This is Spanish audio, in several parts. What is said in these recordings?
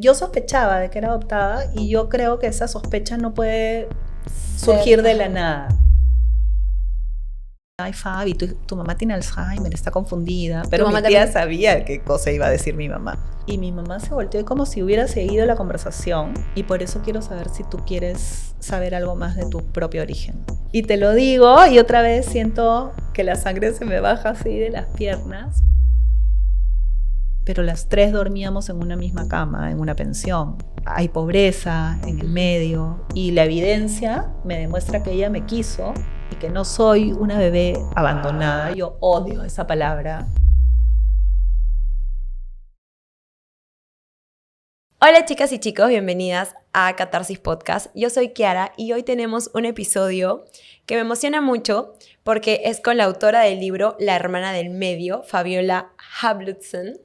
Yo sospechaba de que era adoptada y yo creo que esa sospecha no puede surgir de la nada. Ay, Fabi, tu mamá tiene Alzheimer, está confundida. Pero mi tía sabía qué cosa iba a decir mi mamá. Y mi mamá se volteó como si hubiera seguido la conversación. Y por eso quiero saber si tú quieres saber algo más de tu propio origen. Y te lo digo y otra vez siento que la sangre se me baja así de las piernas. Pero las tres dormíamos en una misma cama, en una pensión. Hay pobreza en el medio y la evidencia me demuestra que ella me quiso y que no soy una bebé abandonada. Yo odio esa palabra. Hola chicas y chicos, bienvenidas a Catarsis Podcast. Yo soy Kiara y hoy tenemos un episodio que me emociona mucho porque es con la autora del libro La hermana del medio, Fabiola Habludsson,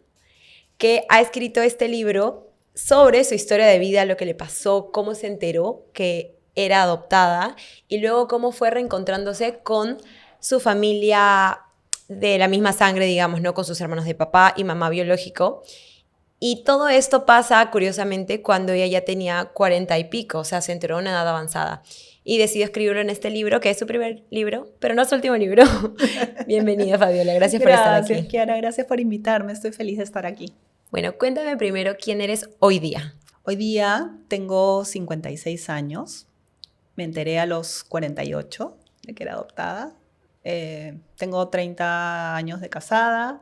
que ha escrito este libro sobre su historia de vida, lo que le pasó, cómo se enteró que era adoptada y luego cómo fue reencontrándose con su familia de la misma sangre, digamos, ¿no? Con sus hermanos de papá y mamá biológico. Y todo esto pasa, curiosamente, cuando ella ya tenía 40 y pico, o sea, se enteró a una edad avanzada. Y decidió escribirlo en este libro, que es su primer libro, pero no su último libro. Bienvenida, Fabiola, gracias por estar aquí. Gracias, Kiara, gracias por invitarme, estoy feliz de estar aquí. Bueno, cuéntame primero quién eres hoy día. Hoy día tengo 56 años, me enteré a los 48 de que era adoptada. Tengo 30 años de casada,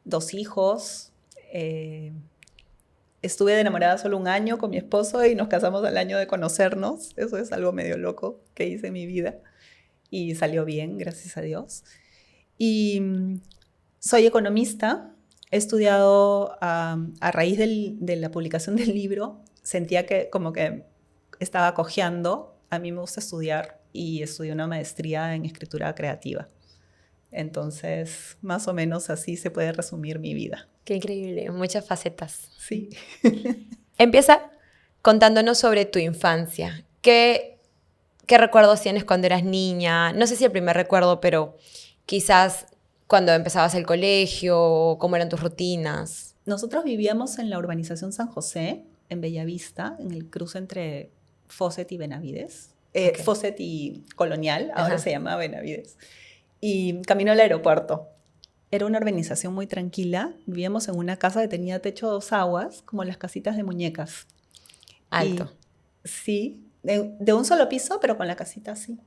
2 hijos. Estuve de enamorada solo 1 año con mi esposo y nos casamos al año de conocernos. Eso es algo medio loco que hice en mi vida y salió bien, gracias a Dios. Y soy economista. He estudiado a raíz de la publicación del libro. Sentía que como que estaba cojeando. A mí me gusta estudiar y estudié una maestría en escritura creativa. Entonces, más o menos así se puede resumir mi vida. Qué increíble, muchas facetas. Sí. Empieza contándonos sobre tu infancia. ¿Qué recuerdos tienes cuando eras niña? No sé si el primer recuerdo, pero quizás cuando empezabas el colegio, cómo eran tus rutinas. Nosotros vivíamos en la urbanización San José, en Bellavista, en el cruce entre Fawcett y Benavides. Okay. Fawcett y Colonial, ahora se llama Benavides. Y camino al aeropuerto. Era una urbanización muy tranquila. Vivíamos en una casa que tenía techo a 2 aguas, como las casitas de muñecas. Alto. Y, sí, de un solo piso, pero con la casita así,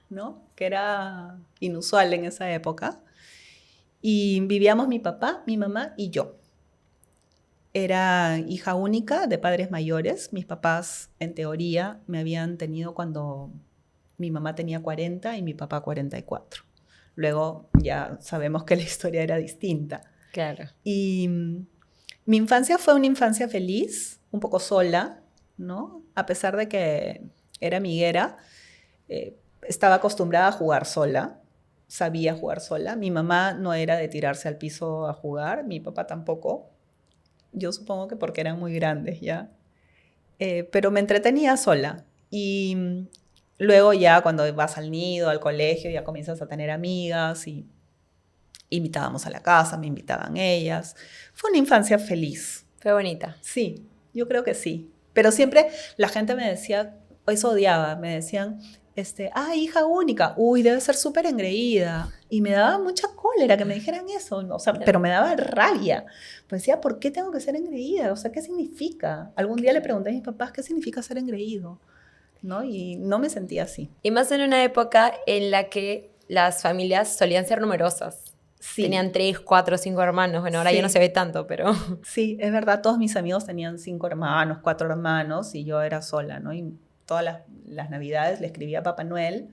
¿no? Que era inusual en esa época. Y vivíamos mi papá, mi mamá y yo. Era hija única de padres mayores. Mis papás, en teoría, me habían tenido cuando mi mamá tenía 40 y mi papá 44. Luego ya sabemos que la historia era distinta. Claro. Y mi infancia fue una infancia feliz, un poco sola, ¿no? A pesar de que era amiguera, estaba acostumbrada a jugar sola, sabía jugar sola. Mi mamá no era de tirarse al piso a jugar, mi papá tampoco. Yo supongo que porque eran muy grandes ya. Pero me entretenía sola. Y luego ya cuando vas al nido, al colegio, ya comienzas a tener amigas y invitábamos a la casa, me invitaban ellas. Fue una infancia feliz. Fue bonita. Sí, yo creo que sí. Pero siempre la gente me decía, eso odiaba, me decían, hija única, uy, debe ser súper engreída. Y me daba mucha cólera que me dijeran eso, ¿no? O sea, pero me daba rabia. Pues decía, ¿por qué tengo que ser engreída? O sea, ¿qué significa? Algún día le pregunté a mis papás, ¿qué significa ser engreído? ¿No? Y no me sentía así. Y más en una época en la que las familias solían ser numerosas. Sí. Tenían 3, 4, 5 hermanos. Bueno, ahora sí. Ya no se ve tanto, pero... Sí, es verdad. Todos mis amigos tenían 5 hermanos, 4 hermanos y yo era sola, ¿no? Y todas las navidades le escribía a Papá Noel,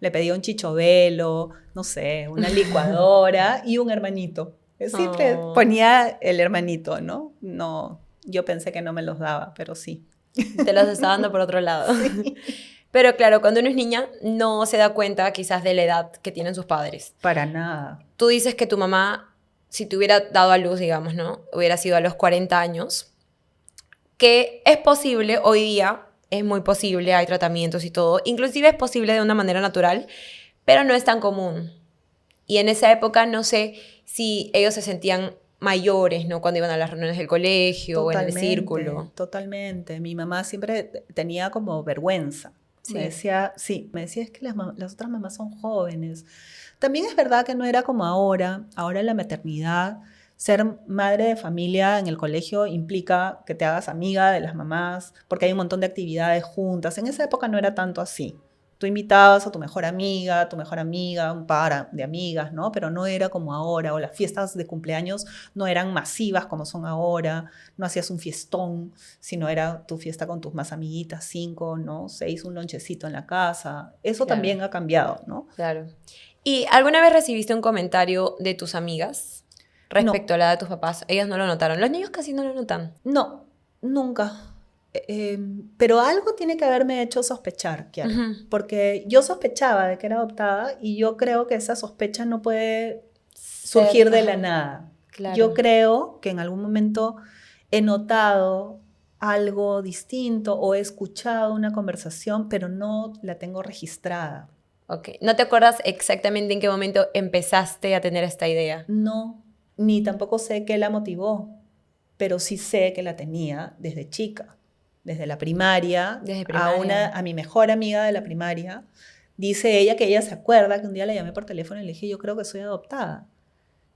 le pedía un chichovelo, no sé, una licuadora y un hermanito. Siempre ponía el hermanito, ¿no? No, yo pensé que no me los daba, pero sí. Te los estaba dando por otro lado. Sí. Pero claro, cuando uno es niña no se da cuenta quizás de la edad que tienen sus padres. Para nada. Tú dices que tu mamá, si te hubiera dado a luz, digamos, ¿no? Hubiera sido a los 40 años. Que es posible hoy día, es muy posible, hay tratamientos y todo. Inclusive es posible de una manera natural, pero no es tan común. Y en esa época no sé si ellos se sentían mayores, ¿no? Cuando iban a las reuniones del colegio o en el círculo. Totalmente. Mi mamá siempre tenía como vergüenza. Sí. Me decía, es que las otras mamás son jóvenes. También es verdad que no era como ahora en la maternidad, ser madre de familia en el colegio implica que te hagas amiga de las mamás, porque hay un montón de actividades juntas. En esa época no era tanto así. Tú invitabas a tu mejor amiga, un par de amigas, ¿no? Pero no era como ahora, o las fiestas de cumpleaños no eran masivas como son ahora, no hacías un fiestón, sino era tu fiesta con tus más amiguitas, 5, ¿no? 6, un lonchecito en la casa. Eso Claro. también ha cambiado, ¿no? Claro. ¿Y alguna vez recibiste un comentario de tus amigas respecto a la de tus papás? Ellas no lo notaron. Los niños casi no lo notan. No, nunca. Pero algo tiene que haberme hecho sospechar, Kiara, porque yo sospechaba de que era adoptada y yo creo que esa sospecha no puede surgir de la nada. Claro. Yo creo que en algún momento he notado algo distinto o he escuchado una conversación, pero no la tengo registrada. Ok. ¿No te acuerdas exactamente en qué momento empezaste a tener esta idea? No, ni tampoco sé qué la motivó, pero sí sé que la tenía desde chica. Desde la primaria, a mi mejor amiga de la primaria, dice ella que ella se acuerda que un día la llamé por teléfono y le dije, yo creo que soy adoptada.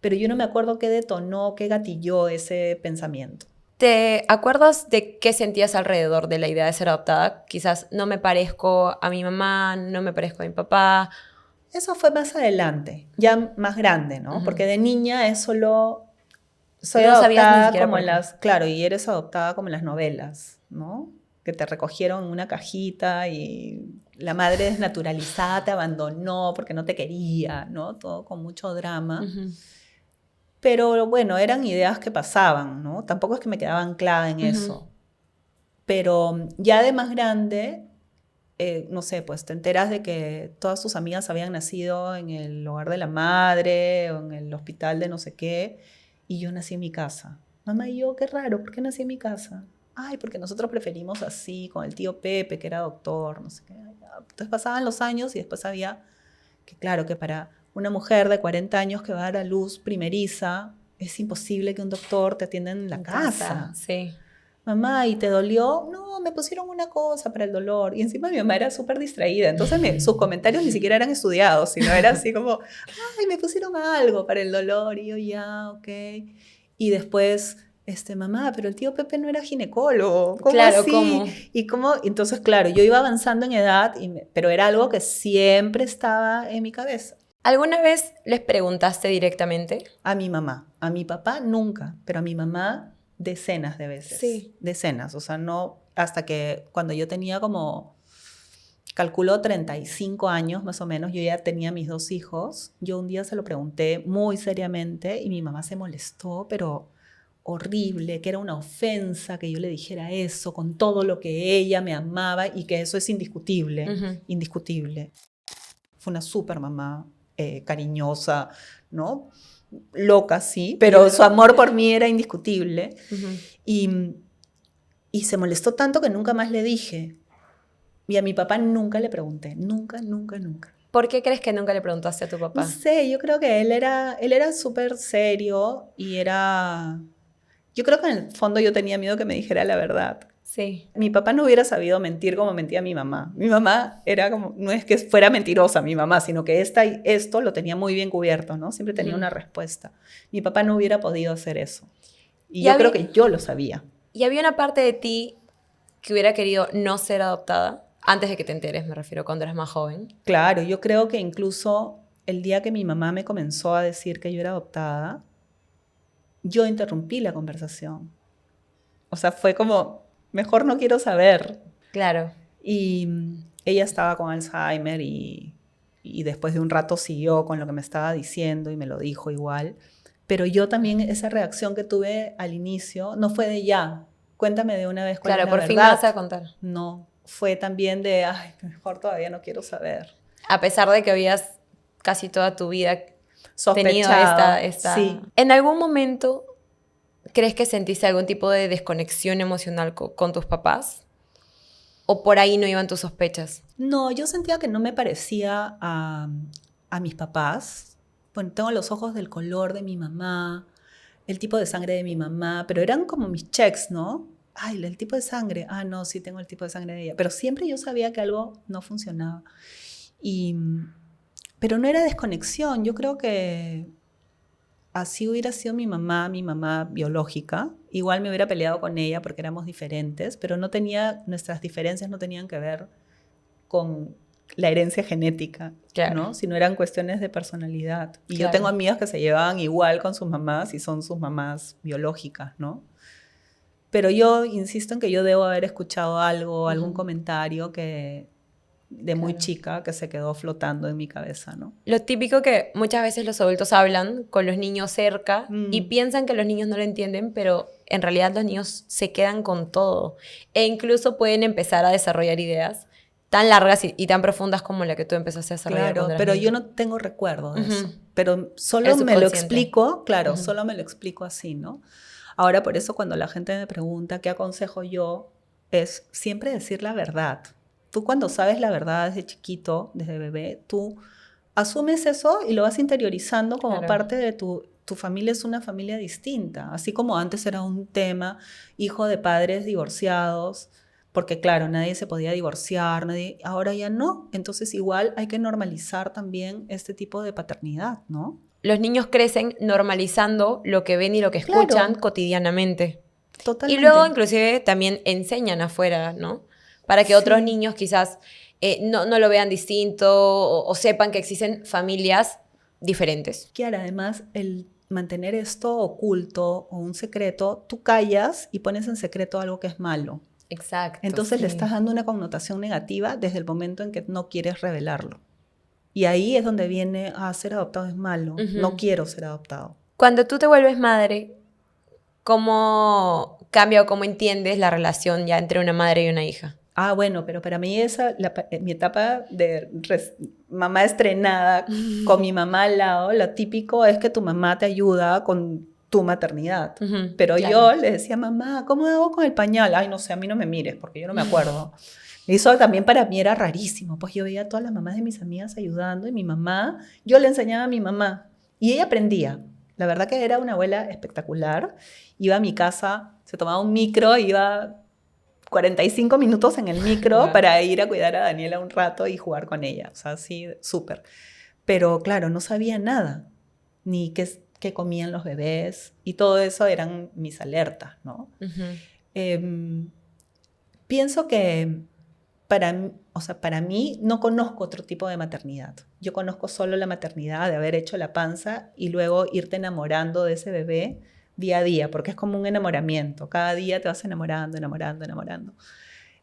Pero yo no me acuerdo qué detonó, qué gatilló ese pensamiento. ¿Te acuerdas de qué sentías alrededor de la idea de ser adoptada? Quizás no me parezco a mi mamá, no me parezco a mi papá. Eso fue más adelante, ya más grande, ¿no? Porque de niña es solo... Soy adoptada como en las... Claro, y eres adoptada como en las novelas, ¿no? Que te recogieron en una cajita y la madre desnaturalizada te abandonó porque no te quería, ¿no? Todo con mucho drama. Pero bueno, eran ideas que pasaban, ¿no? Tampoco es que me quedaba anclada en eso. Pero ya de más grande, no sé, pues te enteras de que todas tus amigas habían nacido en el hogar de la madre o en el hospital de no sé qué. Y yo nací en mi casa. Mamá, y yo, qué raro, ¿por qué nací en mi casa? Ay, porque nosotros preferimos así, con el tío Pepe, que era doctor, no sé qué. Entonces pasaban los años y después había que, claro, que para una mujer de 40 años que va a dar a luz primeriza, es imposible que un doctor te atienda en la casa. Sí. Mamá, ¿y te dolió? No, me pusieron una cosa para el dolor. Y encima mi mamá era súper distraída. Entonces sus comentarios ni siquiera eran estudiados, sino era así como, ay, me pusieron algo para el dolor. Y yo, ya, ok. Y después, mamá, pero el tío Pepe no era ginecólogo. ¿Cómo claro, así? ¿cómo? Y cómo, entonces, claro, yo iba avanzando en edad, pero era algo que siempre estaba en mi cabeza. ¿Alguna vez les preguntaste directamente? A mi mamá. A mi papá nunca, pero a mi mamá decenas de veces. Sí. Decenas, o sea, no, hasta que cuando yo tenía como, calculo 35 años más o menos, yo ya tenía mis 2 hijos, yo un día se lo pregunté muy seriamente y mi mamá se molestó, pero horrible, que era una ofensa que yo le dijera eso, con todo lo que ella me amaba y que eso es indiscutible, indiscutible. Fue una súper mamá, cariñosa, ¿no? Loca, sí, pero su amor por mí era indiscutible. Y se molestó tanto que nunca más le dije. Y a mi papá nunca le pregunté, nunca. ¿Por qué crees que nunca le preguntaste a tu papá? No sé, yo creo que él era súper serio y era... Yo creo que en el fondo yo tenía miedo que me dijera la verdad. Sí. Mi papá no hubiera sabido mentir como mentía mi mamá. Mi mamá era como, no es que fuera mentirosa mi mamá, sino que esto lo tenía muy bien cubierto, ¿no? Siempre tenía una respuesta. Mi papá no hubiera podido hacer eso. Y yo creo que yo lo sabía. ¿Y había una parte de ti que hubiera querido no ser adoptada? Antes de que te enteres, me refiero, cuando eras más joven. Claro, yo creo que incluso el día que mi mamá me comenzó a decir que yo era adoptada, yo interrumpí la conversación. O sea, fue como... mejor no quiero saber. Claro. Y ella estaba con Alzheimer y después de un rato siguió con lo que me estaba diciendo y me lo dijo igual. Pero yo también, esa reacción que tuve al inicio, no fue de ya, cuéntame de una vez cuál es la verdad. Claro, por fin me vas a contar. No, fue también de, ay, mejor todavía no quiero saber. A pesar de que habías casi toda tu vida tenido esta... Sí. ¿En algún momento crees que sentiste algún tipo de desconexión emocional con tus papás? ¿O por ahí no iban tus sospechas? No, yo sentía que no me parecía a mis papás. Bueno, tengo los ojos del color de mi mamá, el tipo de sangre de mi mamá, pero eran como mis checks, ¿no? Ay, el tipo de sangre. Ah, no, sí tengo el tipo de sangre de ella. Pero siempre yo sabía que algo no funcionaba. Pero no era desconexión. Yo creo que así hubiera sido mi mamá biológica. Igual me hubiera peleado con ella porque éramos diferentes, pero nuestras diferencias no tenían que ver con la herencia genética, claro, ¿no? Sino eran cuestiones de personalidad. Y claro. yo tengo amigas que se llevaban igual con sus mamás y son sus mamás biológicas, ¿no? Pero yo insisto en que yo debo haber escuchado algo, algún comentario de muy chica que se quedó flotando en mi cabeza, ¿no? Lo típico que muchas veces los adultos hablan con los niños cerca y piensan que los niños no lo entienden, pero en realidad los niños se quedan con todo e incluso pueden empezar a desarrollar ideas tan largas y tan profundas como la que tú empezaste a desarrollar. Claro, pero yo no tengo recuerdo de eso. Pero solo El me lo subconsciente. explico, claro, solo me lo explico así, ¿no? Ahora, por eso cuando la gente me pregunta qué aconsejo yo, es siempre decir la verdad. Tú cuando sabes la verdad desde chiquito, desde bebé, tú asumes eso y lo vas interiorizando como parte de tu familia. Es una familia distinta, así como antes era un tema, hijo de padres divorciados, porque claro, nadie se podía divorciar, ahora ya no. Entonces igual hay que normalizar también este tipo de paternidad, ¿no? Los niños crecen normalizando lo que ven y lo que escuchan cotidianamente. Totalmente. Y luego inclusive también enseñan afuera, ¿no? Para que otros niños quizás no lo vean distinto o sepan que existen familias diferentes. Kiara, además, el mantener esto oculto o un secreto, tú callas y pones en secreto algo que es malo. Exacto. Entonces le estás dando una connotación negativa desde el momento en que no quieres revelarlo. Y ahí es donde viene a ser adoptado es malo. No quiero ser adoptado. Cuando tú te vuelves madre, ¿cómo cambia o cómo entiendes la relación ya entre una madre y una hija? Ah, bueno, pero para mí mi etapa de mamá estrenada con mi mamá al lado, lo típico es que tu mamá te ayuda con tu maternidad. Pero yo le decía, mamá, ¿cómo hago con el pañal? Ay, no sé, a mí no me mires porque yo no me acuerdo. Eso también para mí era rarísimo, pues yo veía a todas las mamás de mis amigas ayudando y mi mamá, yo le enseñaba a mi mamá y ella aprendía. La verdad que era una abuela espectacular. Iba a mi casa, se tomaba un micro, iba 45 minutos en el micro para ir a cuidar a Daniela un rato y jugar con ella. O sea, sí, súper. Pero claro, no sabía nada, ni qué comían los bebés, y todo eso eran mis alertas, ¿no? Pienso que para mí no conozco otro tipo de maternidad. Yo conozco solo la maternidad de haber hecho la panza y luego irte enamorando de ese bebé día a día, porque es como un enamoramiento. Cada día te vas enamorando.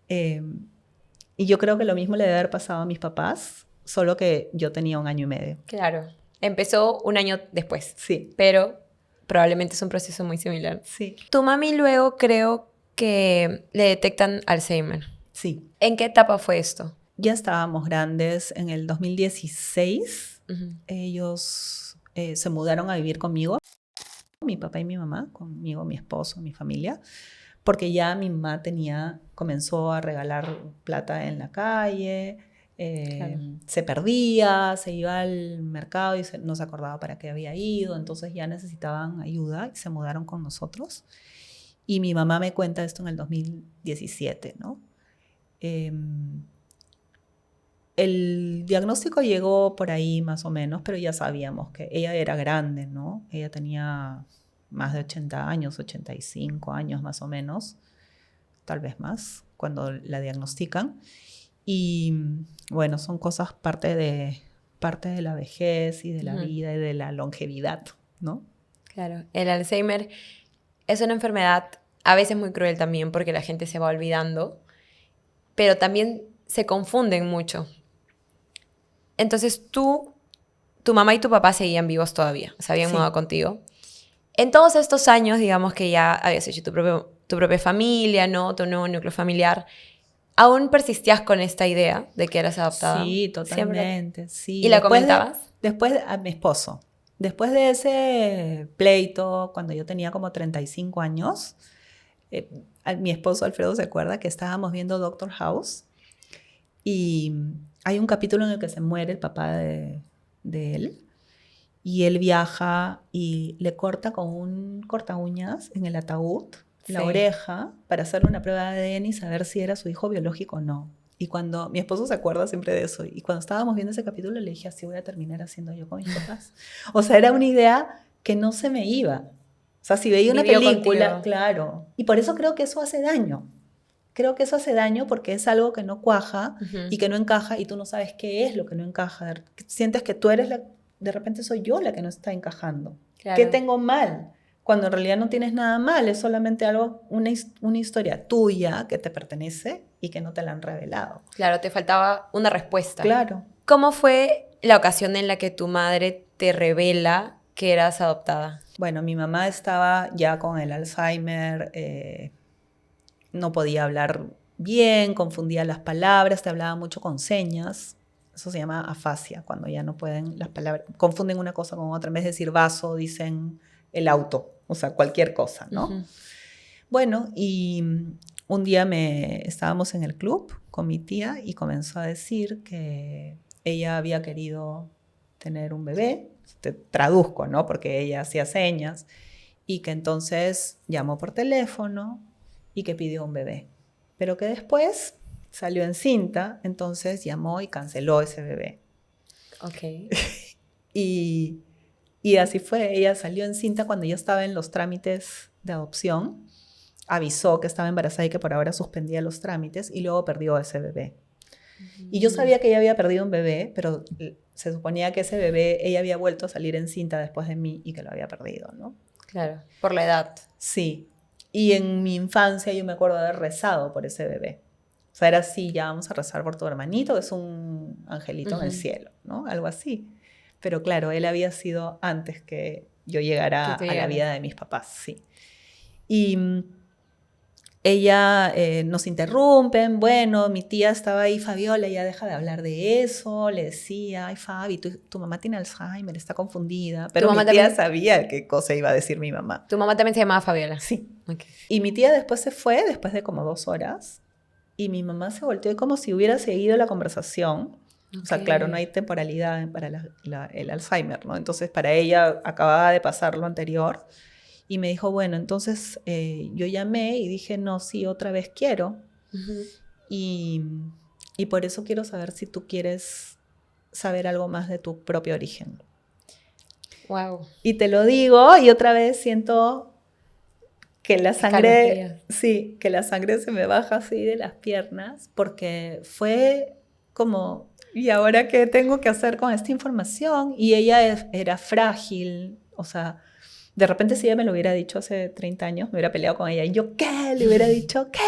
Y yo creo que lo mismo le debe haber pasado a mis papás, solo que yo tenía 1 año y medio. Claro. Empezó 1 año después. Sí. Pero probablemente es un proceso muy similar. Sí. Tu mami luego creo que le detectan Alzheimer. Sí. ¿En qué etapa fue esto? Ya estábamos grandes. En el 2016, ellos se mudaron a vivir conmigo. Mi papá y mi mamá, conmigo, mi esposo, mi familia, porque ya mi mamá comenzó a regalar plata en la calle, se perdía, se iba al mercado y no se acordaba para qué había ido, entonces ya necesitaban ayuda y se mudaron con nosotros. Y mi mamá me cuenta esto en el 2017, ¿no? El diagnóstico llegó por ahí más o menos, pero ya sabíamos que ella era grande, ¿no? Ella tenía más de 80 años, 85 años más o menos, tal vez más, cuando la diagnostican. Y bueno, son cosas parte de la vejez y de la vida y de la longevidad, ¿no? Claro, el Alzheimer es una enfermedad a veces muy cruel también porque la gente se va olvidando, pero también se confunden mucho. Entonces tu mamá y tu papá seguían vivos todavía, se habían mudado contigo. En todos estos años, digamos que ya habías hecho tu propia familia, ¿no? Tu nuevo núcleo familiar, ¿aún persistías con esta idea de que eras adoptada? Sí, totalmente, sí. ¿Y la comentabas? Después a mi esposo. Después de ese pleito, cuando yo tenía como 35 años, mi esposo Alfredo se acuerda que estábamos viendo Doctor House y hay un capítulo en el que se muere el papá de él y él viaja y le corta con un corta uñas en el ataúd la oreja para hacerle una prueba de ADN y saber si era su hijo biológico o no. Y cuando mi esposo se acuerda siempre de eso, y cuando estábamos viendo ese capítulo le dije, así voy a terminar haciendo yo con mis papás. O sea, era una idea que no se me iba. O sea, si veía una película, contigo. Claro. Y por eso creo que eso hace daño. Creo que eso hace daño porque es algo que no cuaja y que no encaja y tú no sabes qué es lo que no encaja. Sientes que tú eres de repente soy yo la que no está encajando. Claro. ¿Qué tengo mal? Cuando en realidad no tienes nada mal, es solamente una historia tuya que te pertenece y que no te la han revelado. Claro, te faltaba una respuesta. Claro. ¿Cómo fue la ocasión en la que tu madre te revela que eras adoptada? Bueno, mi mamá estaba ya con el Alzheimer, no podía hablar bien, confundía las palabras, te hablaba mucho con señas. Eso se llama afasia, cuando ya no pueden las palabras, confunden una cosa con otra. En vez de decir vaso, dicen el auto, o sea, cualquier cosa, ¿no? Bueno, y un día estábamos en el club con mi tía y comenzó a decir que ella había querido tener un bebé. Te traduzco, ¿no? Porque ella hacía señas. Y que entonces llamó por teléfono y que pidió un bebé. Pero que después salió encinta, entonces llamó y canceló ese bebé. Ok. Y así fue, ella salió encinta cuando ya estaba en los trámites de adopción, avisó que estaba embarazada y que por ahora suspendía los trámites y luego perdió ese bebé. Y yo sabía que ella había perdido un bebé, pero se suponía que ese bebé, ella había vuelto a salir encinta después de mí y que lo había perdido, ¿no? Claro, por la edad. Sí, y en mi infancia yo me acuerdo de haber rezado por ese bebé. O sea, era así, ya vamos a rezar por tu hermanito, que es un angelito en el cielo, ¿no? Algo así. Pero claro, él había sido antes que yo llegara a la vida de mis papás, sí. Y ella nos interrumpen, bueno, mi tía estaba ahí, Fabiola, ya deja de hablar de eso, le decía, ay Fabi, tu mamá tiene Alzheimer, está confundida, pero mi tía sabía qué cosa iba a decir mi mamá. ¿Tu mamá también se llamaba Fabiola? Sí. Okay. Y mi tía después se fue, después de como 2 horas, y mi mamá se volteó como si hubiera seguido la conversación. Okay. O sea, claro, no hay temporalidad para el Alzheimer, ¿no? Entonces, para ella acababa de pasar lo anterior. Y me dijo, bueno, entonces yo llamé y dije, no, sí, otra vez quiero. Y por eso quiero saber si tú quieres saber algo más de tu propio origen. Wow. Y te lo digo y otra vez siento que la sangre, sí, que la sangre se me baja así de las piernas porque fue como, ¿y ahora qué tengo que hacer con esta información? Y ella era frágil, o sea, de repente si ella me lo hubiera dicho hace 30 años, me hubiera peleado con ella. Y yo, ¿qué? Le hubiera dicho, ¿qué?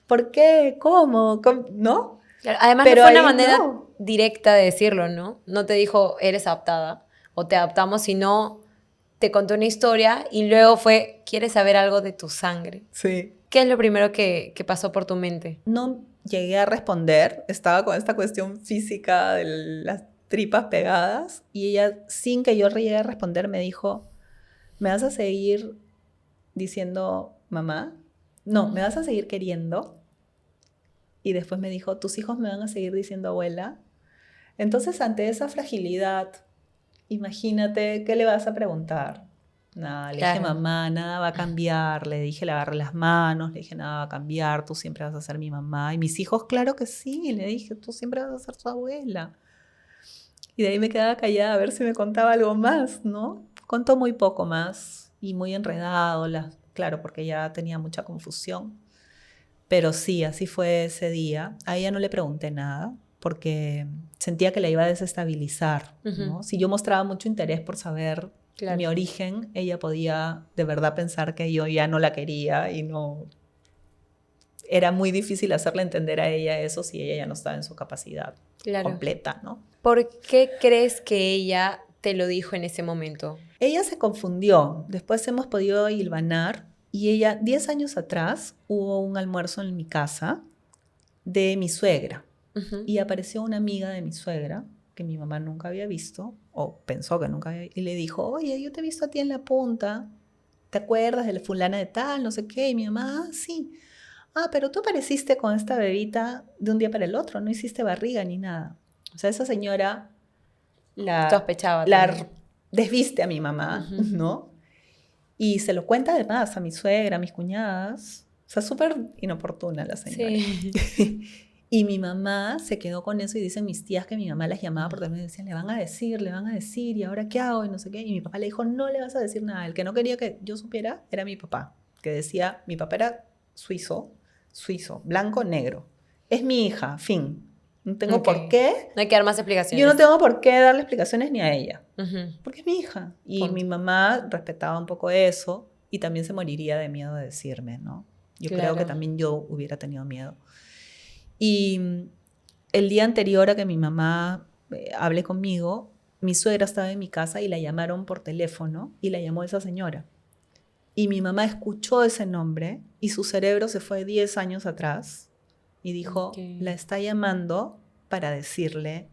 ¿Por qué? ¿Cómo? ¿No? Claro, además pero no fue una manera directa de decirlo, ¿no? No te dijo, eres adoptada o te adoptamos, sino te contó una historia y luego fue, ¿quieres saber algo de tu sangre? Sí. ¿Qué es lo primero que pasó por tu mente? No llegué a responder, estaba con esta cuestión física de las tripas pegadas y ella, sin que yo llegue a responder, me dijo, ¿me vas a seguir diciendo mamá? No, ¿me vas a seguir queriendo? Y después me dijo, ¿tus hijos me van a seguir diciendo abuela? Entonces, ante esa fragilidad, imagínate, ¿qué le vas a preguntar? Nada, le dije, mamá, nada va a cambiar. Le dije, le agarré las manos, le dije, nada va a cambiar, tú siempre vas a ser mi mamá. Y mis hijos, claro que sí, le dije, tú siempre vas a ser su abuela. Y de ahí me quedaba callada a ver si me contaba algo más, ¿no? Contó muy poco más y muy enredado, claro, porque ya tenía mucha confusión. Pero sí, así fue ese día. A ella no le pregunté nada porque sentía que la iba a desestabilizar, ¿no? Si yo mostraba mucho interés por saber mi origen, ella podía de verdad pensar que yo ya no la quería y no... Era muy difícil hacerle entender a ella eso si ella ya no estaba en su capacidad completa, ¿no? ¿Por qué crees que ella te lo dijo en ese momento? Ella se confundió. Después hemos podido hilvanar y ella, 10 años atrás, hubo un almuerzo en mi casa de mi suegra. Y apareció una amiga de mi suegra que mi mamá nunca había visto, o pensó que nunca había, y le dijo, oye, yo te he visto a ti en la punta, ¿te acuerdas de la fulana de tal, no sé qué? Y mi mamá, sí. Ah, pero tú apareciste con esta bebita de un día para el otro, no hiciste barriga ni nada. O sea, esa señora sospechaba. desviste a mi mamá, ¿no? Y se lo cuenta además a mi suegra, a mis cuñadas. O sea, súper inoportuna la señora. Sí. Y mi mamá se quedó con eso y dicen mis tías que mi mamá las llamaba por teléfono y decían, le van a decir, ¿y ahora qué hago? Y no sé qué. Y mi papá le dijo, no le vas a decir nada. El que no quería que yo supiera era mi papá, que decía, mi papá era suizo, blanco, negro. Es mi hija, fin. No tengo por qué. No hay que dar más explicaciones. Yo no tengo por qué darle explicaciones ni a ella. Porque es mi hija. Y mi mamá respetaba un poco eso y también se moriría de miedo de decirme, ¿no? Yo creo que también yo hubiera tenido miedo. Y el día anterior a que mi mamá hable conmigo, mi suegra estaba en mi casa y la llamaron por teléfono y la llamó esa señora. Y mi mamá escuchó ese nombre y su cerebro se fue 10 años atrás y dijo, la está llamando para decirle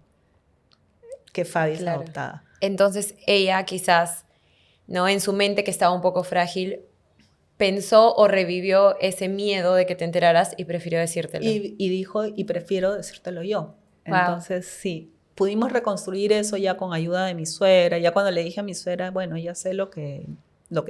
que Fabi es adoptada. Entonces ella quizás, ¿no? En su mente que estaba un poco frágil, pensó o revivió ese miedo de que te enteraras y prefirió decírtelo. Y dijo, y prefiero decírtelo yo. Wow. Entonces, sí, pudimos reconstruir eso ya con ayuda de mi suegra. Ya cuando le dije a mi suegra, bueno, ya sé lo que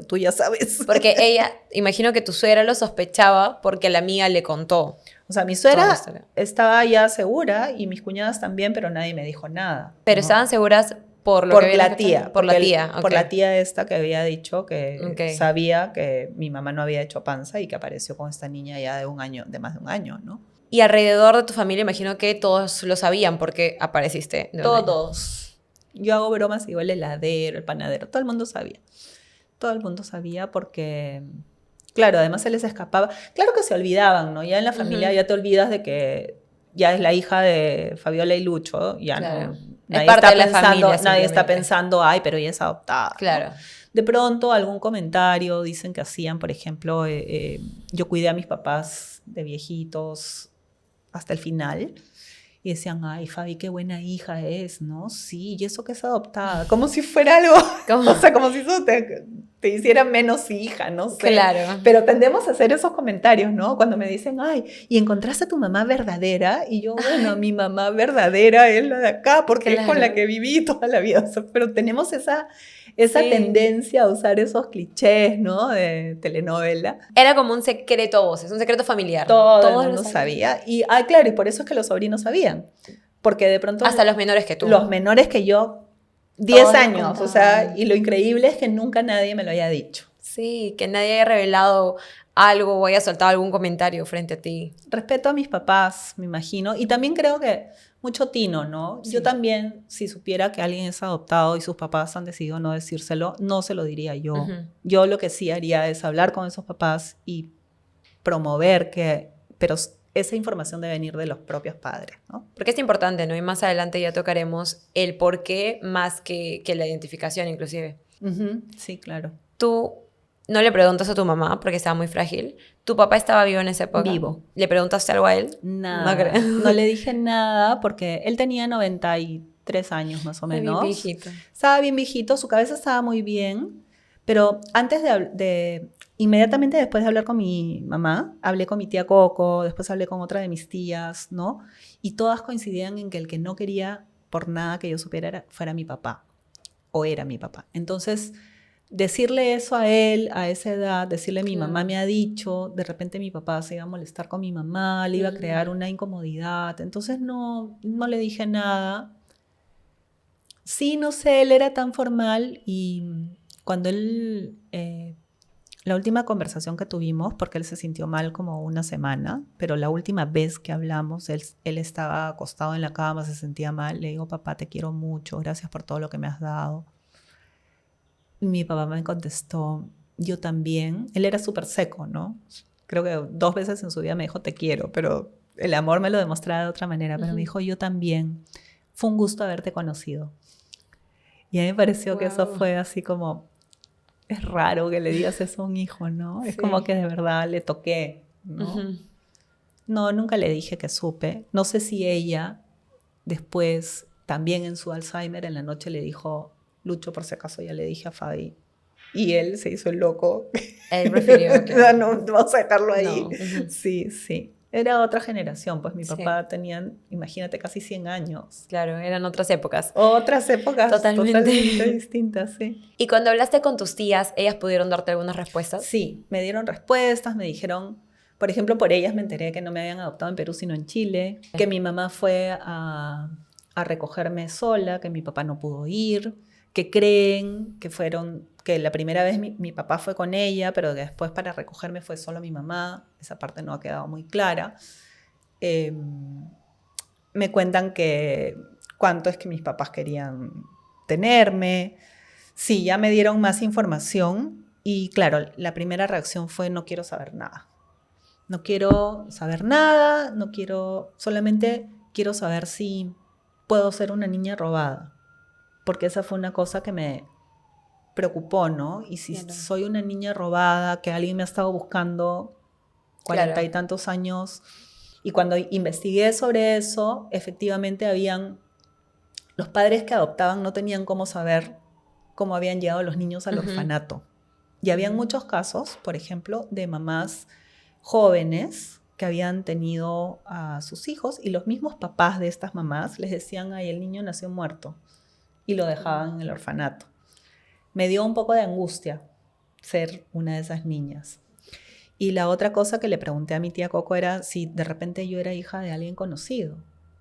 tú ya sabes. Porque ella, imagino que tu suegra lo sospechaba porque la amiga le contó. O sea, mi suegra estaba ya segura y mis cuñadas también, pero nadie me dijo nada. Pero ¿no? Estaban seguras por lo por que la tía. Por la tía. Por la tía esta que había dicho que sabía que mi mamá no había hecho panza y que apareció con esta niña ya de más de un año, ¿no? Y alrededor de tu familia, imagino que todos lo sabían porque apareciste. Todos. Yo hago bromas y digo el heladero, el panadero, todo el mundo sabía. Todo el mundo sabía porque, claro, además se les escapaba. Claro que se olvidaban, ¿no? Ya en la familia ya te olvidas de que ya es la hija de Fabiola y Lucho, ya no. Nadie es parte de la familia. Nadie está pensando, ay, pero ella es adoptada. Claro. ¿No? De pronto algún comentario dicen que hacían, por ejemplo, yo cuidé a mis papás de viejitos hasta el final. Y decían, ay, Fabi, qué buena hija es, ¿no? Sí, y eso que es adoptada. Como si fuera algo, o sea, como si eso te hiciera menos hija, no sé. Claro. Pero tendemos a hacer esos comentarios, ¿no? Cuando me dicen, ay, ¿y encontraste a tu mamá verdadera? Y yo, bueno, mi mamá verdadera es la de acá, porque es con la que viví toda la vida. O sea, pero tenemos esa tendencia a usar esos clichés, ¿no? De telenovela. Era como un secreto a voces, un secreto familiar. Todo el mundo sabía. Y, claro, y por eso es que los sobrinos sabían. Porque de pronto... Hasta los menores que tú. Los menores que yo, 10 años. O sea, y lo increíble es que nunca nadie me lo haya dicho. Sí, que nadie haya revelado algo o haya soltado algún comentario frente a ti. Respeto a mis papás, me imagino. Y también creo que mucho tino, ¿no? Sí. Yo también, si supiera que alguien es adoptado y sus papás han decidido no decírselo, no se lo diría yo. Yo lo que sí haría es hablar con esos papás y promover pero esa información debe venir de los propios padres, ¿no? Porque es importante, ¿no? Y más adelante ya tocaremos el por qué más que la identificación, inclusive. Sí, claro. Tú no le preguntas a tu mamá porque estaba muy frágil. ¿Tu papá estaba vivo en esa época? Vivo. ¿Le preguntaste algo a él? Nada. No le dije nada porque él tenía 93 años más o menos. Bien viejito. Estaba bien viejito, su cabeza estaba muy bien, pero antes inmediatamente después de hablar con mi mamá, hablé con mi tía Coco, después hablé con otra de mis tías, ¿no? Y todas coincidían en que el que no quería por nada que yo supiera fuera mi papá, o era mi papá. Entonces, decirle eso a él, a esa edad, decirle mi mamá me ha dicho, de repente mi papá se iba a molestar con mi mamá, le iba a crear una incomodidad, entonces no le dije nada. Sí, no sé, él era tan formal y cuando él, la última conversación que tuvimos, porque él se sintió mal como una semana, pero la última vez que hablamos, él estaba acostado en la cama, se sentía mal, le digo, papá, te quiero mucho, gracias por todo lo que me has dado. Mi papá me contestó, yo también. Él era súper seco, ¿no? Creo que 2 veces en su vida me dijo, te quiero, pero el amor me lo demostraba de otra manera. Pero me dijo, yo también. Fue un gusto haberte conocido. Y a mí me pareció que eso fue así como, es raro que le digas eso a un hijo, ¿no? Sí. Es como que de verdad le toqué, ¿no? No, nunca le dije que supe. No sé si ella después, también en su Alzheimer, en la noche le dijo, Lucho, por si acaso ya le dije a Fabi. Y él se hizo el loco. Él prefirió. No, vamos a dejarlo ahí. No. Sí. Era otra generación, pues mi papá tenía, imagínate, casi 100 años. Claro, eran otras épocas. Otras épocas totalmente distintas, sí. ¿Y cuando hablaste con tus tías, ellas pudieron darte algunas respuestas? Sí, me dieron respuestas, me dijeron, por ejemplo, por ellas me enteré que no me habían adoptado en Perú, sino en Chile, que mi mamá fue a recogerme sola, que mi papá no pudo ir, que creen que la primera vez mi papá fue con ella, pero que después para recogerme fue solo mi mamá. Esa parte no ha quedado muy clara. Me cuentan que cuánto es que mis papás querían tenerme. Sí, ya me dieron más información y claro, la primera reacción fue no quiero saber nada. No quiero saber nada, solamente quiero saber si puedo ser una niña robada. Porque esa fue una cosa que me preocupó, ¿no? Y si soy una niña robada, que alguien me ha estado buscando 40 y tantos años, y cuando investigué sobre eso, efectivamente los padres que adoptaban no tenían cómo saber cómo habían llegado los niños al orfanato. Y habían muchos casos, por ejemplo, de mamás jóvenes que habían tenido a sus hijos y los mismos papás de estas mamás les decían, ay, el niño nació muerto. Y lo dejaban en el orfanato. Me dio un poco de angustia ser una de esas niñas. Y la otra cosa que le pregunté a mi tía Coco era si de repente yo era hija de alguien conocido.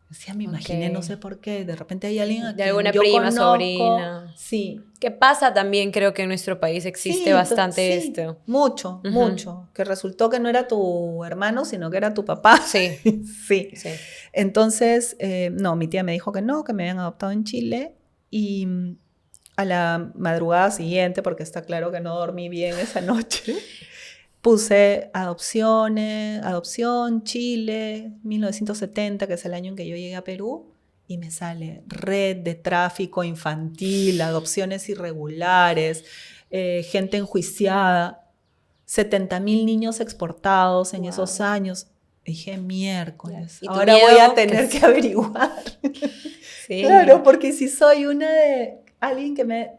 Decía, me imaginé, no sé por qué, de repente hay alguien a de alguna prima, sobrina. Sí. ¿Qué pasa también? Creo que en nuestro país existe bastante esto. Mucho. Que resultó que no era tu hermano, sino que era tu papá. Sí. Sí. Entonces, no, mi tía me dijo que no, que me habían adoptado en Chile. Y a la madrugada siguiente, porque está claro que no dormí bien esa noche, puse adopción, Chile, 1970, que es el año en que yo llegué a Perú, y me sale red de tráfico infantil, adopciones irregulares, gente enjuiciada, 70,000 niños exportados en esos años. Dije, miércoles, ahora voy a tener que averiguar. Sí. Claro, porque si soy una de alguien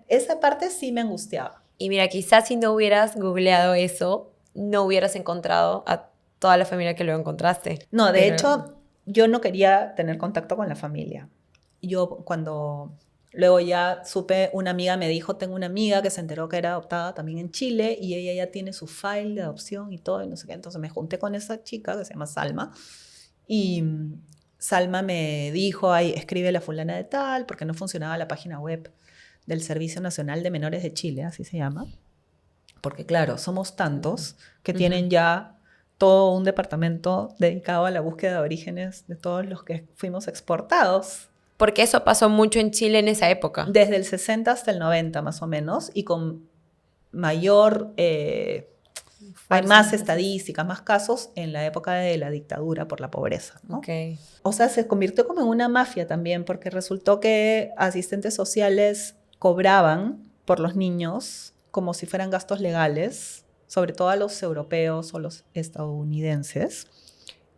esa parte sí me angustiaba. Y mira, quizás si no hubieras googleado eso, no hubieras encontrado a toda la familia que luego encontraste. No, de hecho, yo no quería tener contacto con la familia. Yo luego ya supe, una amiga me dijo, tengo una amiga que se enteró que era adoptada también en Chile y ella ya tiene su file de adopción y todo y no sé qué. Entonces me junté con esa chica que se llama Salma y Salma me dijo, ay, escribe la fulana de tal, porque no funcionaba la página web del Servicio Nacional de Menores de Chile, así se llama. Porque claro, somos tantos que tienen ya todo un departamento dedicado a la búsqueda de orígenes de todos los que fuimos exportados. Porque eso pasó mucho en Chile en esa época. Desde el 60 hasta el 90 más o menos, y con mayor... hay más estadísticas, más casos en la época de la dictadura por la pobreza, ¿no? Okay. O sea, se convirtió como en una mafia también, porque resultó que asistentes sociales cobraban por los niños como si fueran gastos legales, sobre todo a los europeos o los estadounidenses,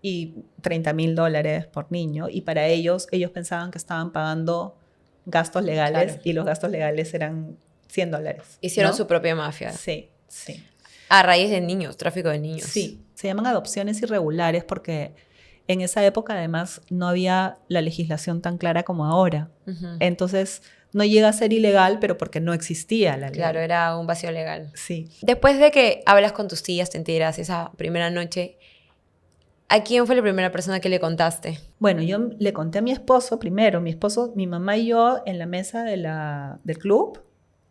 y $30,000 por niño, y para ellos pensaban que estaban pagando gastos legales, y los gastos legales eran $100. Hicieron, ¿no? Su propia mafia. Sí. A raíz de niños, tráfico de niños. Sí, se llaman adopciones irregulares porque en esa época además no había la legislación tan clara como ahora. Entonces no llega a ser ilegal, pero porque no existía la ley. Claro, era un vacío legal. Sí. Después de que hablas con tus tías, te enteras esa primera noche, ¿a quién fue la primera persona que le contaste? Bueno, yo le conté a mi esposo primero. Mi mamá y yo en la mesa del club.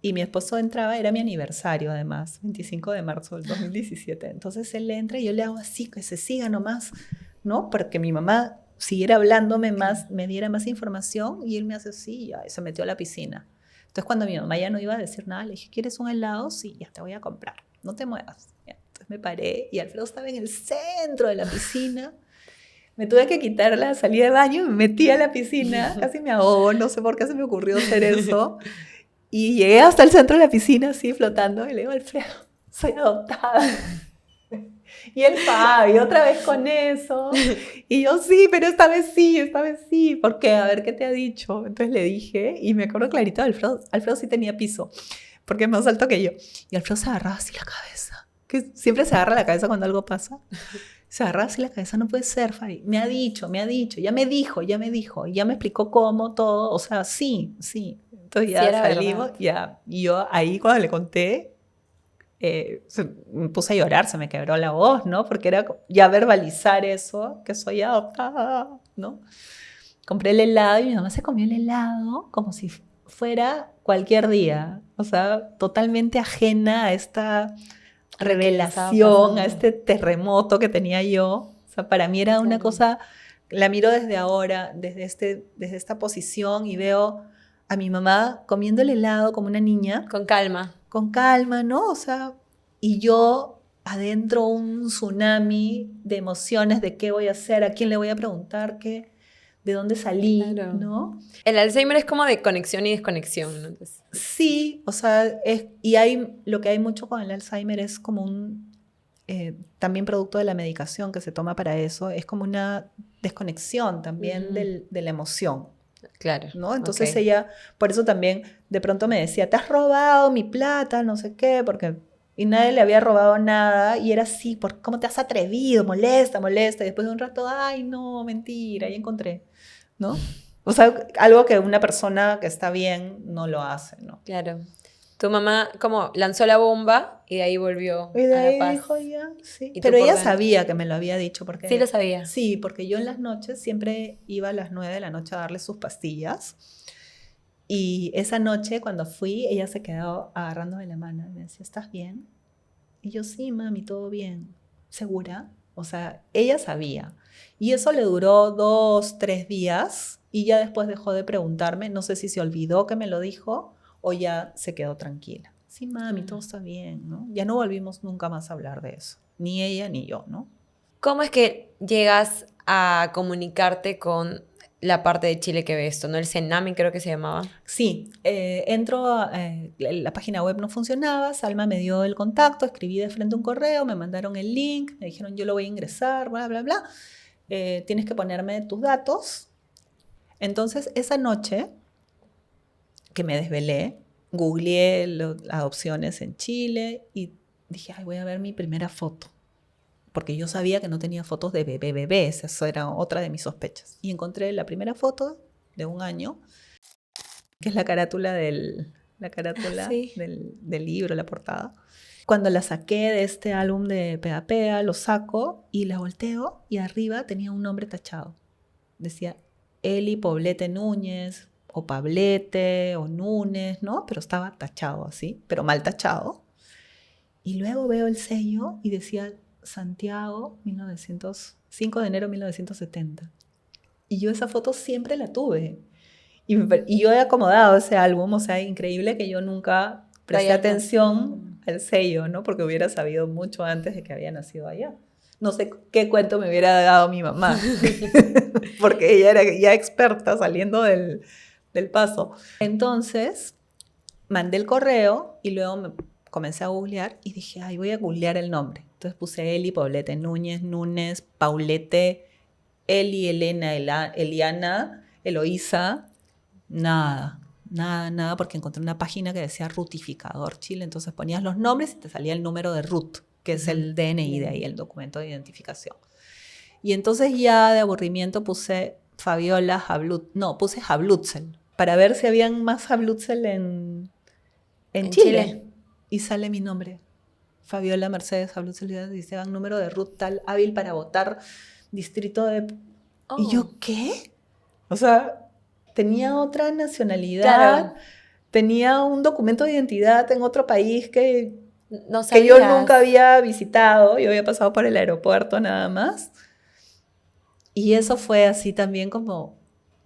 Y mi esposo entraba, era mi aniversario además, 25 de marzo del 2017. Entonces él entra y yo le hago así, que se siga nomás, ¿no? Porque mi mamá siguiera hablándome más, me diera más información, y él me hace así y se metió a la piscina. Entonces cuando mi mamá ya no iba a decir nada, le dije, ¿quieres un helado? Sí, ya te voy a comprar, no te muevas. Entonces me paré y Alfredo estaba en el centro de la piscina. Me tuve que quitar la salida de baño y me metí a la piscina, casi me ahogó, no sé por qué se me ocurrió hacer eso. Y llegué hasta el centro de la piscina así flotando y le digo, Alfredo, soy adoptada. Y él, Fabi, otra vez con eso. Y yo, sí, pero esta vez sí. ¿Por qué? A ver, ¿qué te ha dicho? Entonces le dije, y me acuerdo clarito, Alfredo sí tenía piso, porque es más alto que yo. Y Alfredo se agarraba así la cabeza, que siempre se agarra la cabeza cuando algo pasa. Se agarraba así la cabeza, no puede ser, Fabi. Me ha dicho, ya me dijo, ya me explicó cómo, todo. O sea, sí. Entonces ya salimos, ya. Y yo ahí cuando le conté, me puse a llorar, se me quebró la voz, ¿no? Porque era ya verbalizar eso, que soy adoptada, ¿no? Compré el helado y mi mamá se comió el helado como si fuera cualquier día. O sea, totalmente ajena a esta revelación, a este terremoto que tenía yo. O sea, para mí era una cosa, la miro desde ahora, desde esta posición y veo a mi mamá comiendo el helado como una niña. Con calma. Con calma, ¿no? O sea, y yo adentro un tsunami de emociones de qué voy a hacer, a quién le voy a preguntar, de dónde salí, ¿no? El Alzheimer es como de conexión y desconexión, ¿no? Entonces, sí, o sea, lo que hay mucho con el Alzheimer es como también producto de la medicación que se toma para eso, es como una desconexión también de la emoción. Claro. ¿No? Entonces ella, por eso también de pronto me decía, te has robado mi plata, no sé qué, y nadie le había robado nada, y era así, ¿cómo te has atrevido? Molesta, y después de un rato, ay, no, mentira, ya encontré, ¿no? O sea, algo que una persona que está bien no lo hace, ¿no? Claro. Tu mamá como lanzó la bomba y de ahí volvió y de a ahí la paz. Dijo ya, sí. Pero ella sabía que me lo había dicho. Porque, sí lo sabía. Sí, porque yo en las noches siempre iba a las 9 de la noche a darle sus pastillas. Y esa noche cuando fui, ella se quedó agarrándome la mano y me decía, ¿estás bien? Y yo, sí, mami, todo bien. ¿Segura? O sea, ella sabía. Y eso le duró 2, 3 días y ya después dejó de preguntarme. No sé si se olvidó que me lo dijo o ya se quedó tranquila. Sí, mami, todo está bien, ¿no? Ya no volvimos nunca más a hablar de eso. Ni ella ni yo, ¿no? ¿Cómo es que llegas a comunicarte con la parte de Chile que ve esto, ¿no? El Senami creo que se llamaba. Sí, entro, la página web no funcionaba, Salma me dio el contacto, escribí de frente un correo, me mandaron el link, me dijeron yo lo voy a ingresar, bla, bla, bla. Tienes que ponerme tus datos. Entonces, esa noche que me desvelé, googleé las adopciones en Chile y dije, ay, voy a ver mi primera foto. Porque yo sabía que no tenía fotos de bebés, eso era otra de mis sospechas. Y encontré la primera foto de 1 año, que es la carátula del libro, la portada. Cuando la saqué de este álbum de Pega Pega, lo saco y la volteo y arriba tenía un nombre tachado. Decía Eli Poblete Núñez, o Pablete, o Núñez, ¿no? Pero estaba tachado así, pero mal tachado. Y luego veo el sello y decía Santiago, 5 de enero de 1970. Y yo esa foto siempre la tuve. Y yo he acomodado ese álbum, o sea, increíble que yo nunca presté atención al sello, ¿no? Porque hubiera sabido mucho antes de que había nacido allá. No sé qué cuento me hubiera dado mi mamá, porque ella era ya experta saliendo del paso. Entonces, mandé el correo y luego comencé a googlear y dije, ay, voy a googlear el nombre. Entonces puse Eli, Poblete, Núñez, Paulete, Eli, Elena, Eliana, Eloísa. Nada, porque encontré una página que decía Rutificador Chile, entonces ponías los nombres y te salía el número de RUT, que es el DNI de ahí, el documento de identificación. Y entonces ya de aburrimiento puse Fabiola puse Jablutzel, para ver si habían más Jablutzel en Chile. Y sale mi nombre, Fabiola Mercedes Jablutzel, dice, número de RUT tal, hábil para votar, distrito de... Oh. ¿Y yo qué? O sea... Tenía otra nacionalidad, claro. Tenía un documento de identidad en otro país que yo nunca había visitado. Yo había pasado por el aeropuerto nada más. Y eso fue así también como,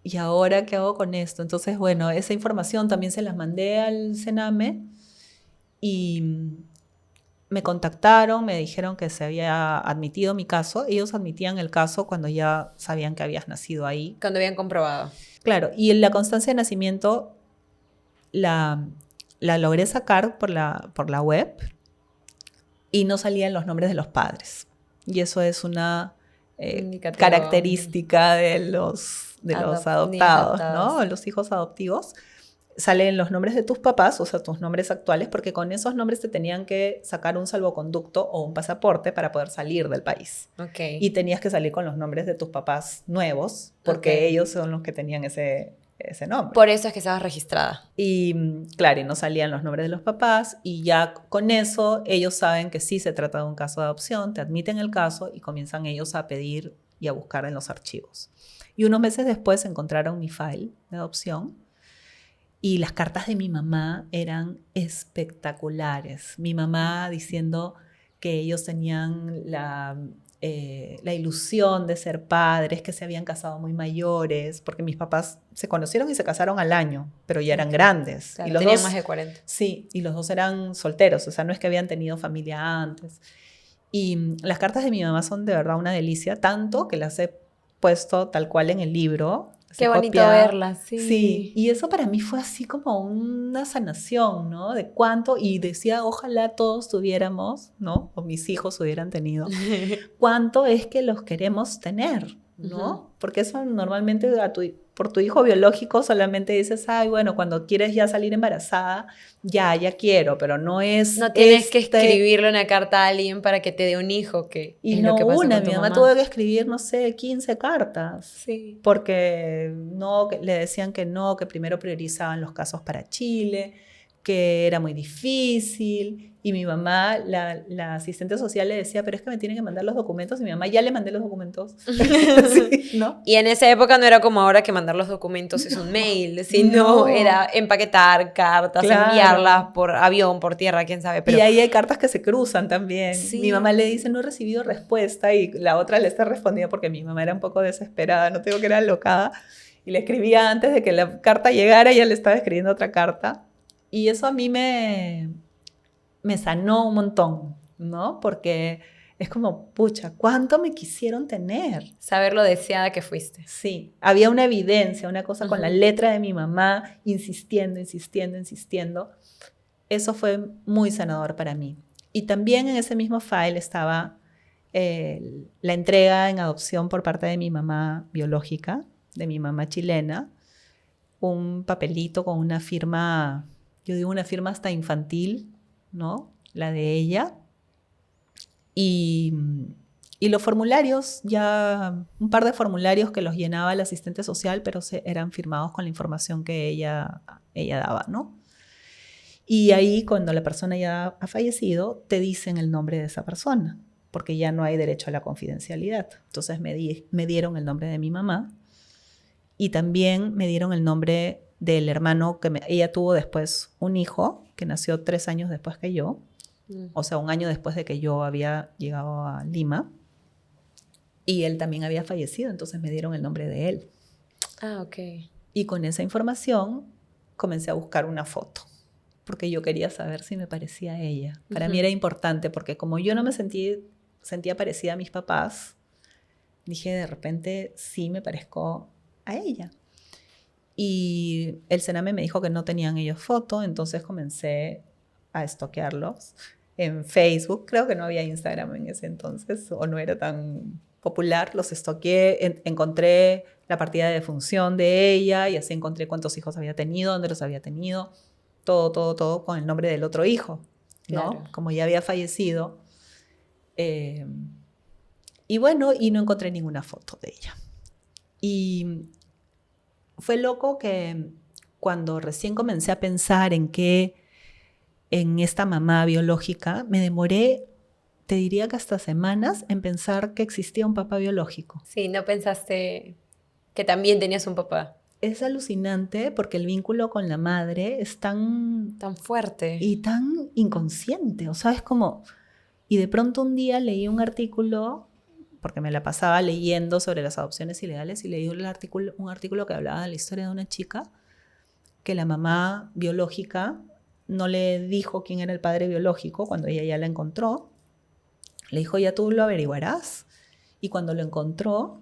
¿y ahora qué hago con esto? Entonces, bueno, esa información también se las mandé al Sename y me contactaron, me dijeron que se había admitido mi caso. Ellos admitían el caso cuando ya sabían que habías nacido ahí. Cuando habían comprobado. Claro, y la constancia de nacimiento la logré sacar por la web y no salían los nombres de los padres. Y eso es una característica de los adoptados, ¿no? Los hijos adoptivos. salen los nombres de tus papás, o sea, tus nombres actuales, porque con esos nombres te tenían que sacar un salvoconducto o un pasaporte para poder salir del país. Okay. Y tenías que salir con los nombres de tus papás nuevos, porque ellos son los que tenían ese nombre. Por eso es que estabas registrada. Y claro, y no salían los nombres de los papás, y ya con eso ellos saben que sí se trata de un caso de adopción, te admiten el caso y comienzan ellos a pedir y a buscar en los archivos. Y unos meses después encontraron mi file de adopción. Y las cartas de mi mamá eran espectaculares. Mi mamá diciendo que ellos tenían la ilusión de ser padres, que se habían casado muy mayores, porque mis papás se conocieron y se casaron al año, pero ya eran grandes. Claro, y los tenían dos, más de 40. Sí, y los dos eran solteros, o sea, no es que habían tenido familia antes. Y las cartas de mi mamá son de verdad una delicia, tanto que las he puesto tal cual en el libro. Qué bonito verlas, sí. Sí, y eso para mí fue así como una sanación, ¿no? De cuánto, y decía, ojalá todos tuviéramos, ¿no? O mis hijos hubieran tenido, cuánto es que los queremos tener, ¿no? Porque eso normalmente por tu hijo biológico solamente dices, ay, bueno, cuando quieres ya salir embarazada, ya quiero, pero no es... No tienes que escribirle una carta a alguien para que te dé un hijo, que y es no lo que pasó una, con tu mi mamá tuvo que escribir, no sé, 15 cartas. Sí. Porque no, le decían que no, que primero priorizaban los casos para Chile, que era muy difícil. Y mi mamá, la asistente social le decía, pero es que me tienen que mandar los documentos. Y mi mamá, ya le mandé los documentos. Sí, ¿no? Y en esa época no era como ahora que mandar los documentos es un mail, sino era empaquetar cartas, enviarlas por avión, por tierra, quién sabe. Pero... Y ahí hay cartas que se cruzan también. Sí. Mi mamá le dice, no he recibido respuesta, y la otra le está respondiendo porque mi mamá era un poco desesperada, no tengo que era alocada. Y le escribía antes de que la carta llegara, ella le estaba escribiendo otra carta. Y eso a mí me sanó un montón, ¿no? Porque es como, pucha, ¿cuánto me quisieron tener? Saber lo deseada que fuiste. Sí, había una evidencia, una cosa con la letra de mi mamá, insistiendo. Eso fue muy sanador para mí. Y también en ese mismo file estaba la entrega en adopción por parte de mi mamá biológica, de mi mamá chilena, un papelito con una firma, yo digo una firma hasta infantil, ¿no? La de ella. Y los formularios, ya un par de formularios que los llenaba el asistente social, pero eran firmados con la información que ella daba, ¿no? Y ahí, cuando la persona ya ha fallecido, te dicen el nombre de esa persona, porque ya no hay derecho a la confidencialidad. Entonces me dieron el nombre de mi mamá y también me dieron el nombre del hermano que ella tuvo después, un hijo que nació 3 años después que yo, o sea, 1 año después de que yo había llegado a Lima, y él también había fallecido, entonces me dieron el nombre de él. Ah, ok. Y con esa información comencé a buscar una foto, porque yo quería saber si me parecía a ella. Para mí era importante, porque como yo no me sentía parecida a mis papás, dije, de repente sí me parezco a ella. Y el Sename me dijo que no tenían ellos foto, entonces comencé a stalkearlos en Facebook. Creo que no había Instagram en ese entonces, o no era tan popular. Los stalkeé, encontré la partida de defunción de ella, y así encontré cuántos hijos había tenido, dónde los había tenido, todo con el nombre del otro hijo, ¿no? Claro. Como ya había fallecido. Y bueno, y no encontré ninguna foto de ella. Y fue loco que cuando recién comencé a pensar en esta mamá biológica, me demoré, te diría que hasta semanas, en pensar que existía un papá biológico. Sí, no pensaste que también tenías un papá. Es alucinante porque el vínculo con la madre es tan fuerte y tan inconsciente, o sea, es como... Y de pronto un día leí un artículo, porque me la pasaba leyendo sobre las adopciones ilegales, y leí un artículo que hablaba de la historia de una chica que la mamá biológica no le dijo quién era el padre biológico cuando ella ya la encontró. Le dijo, ya tú lo averiguarás. Y cuando lo encontró,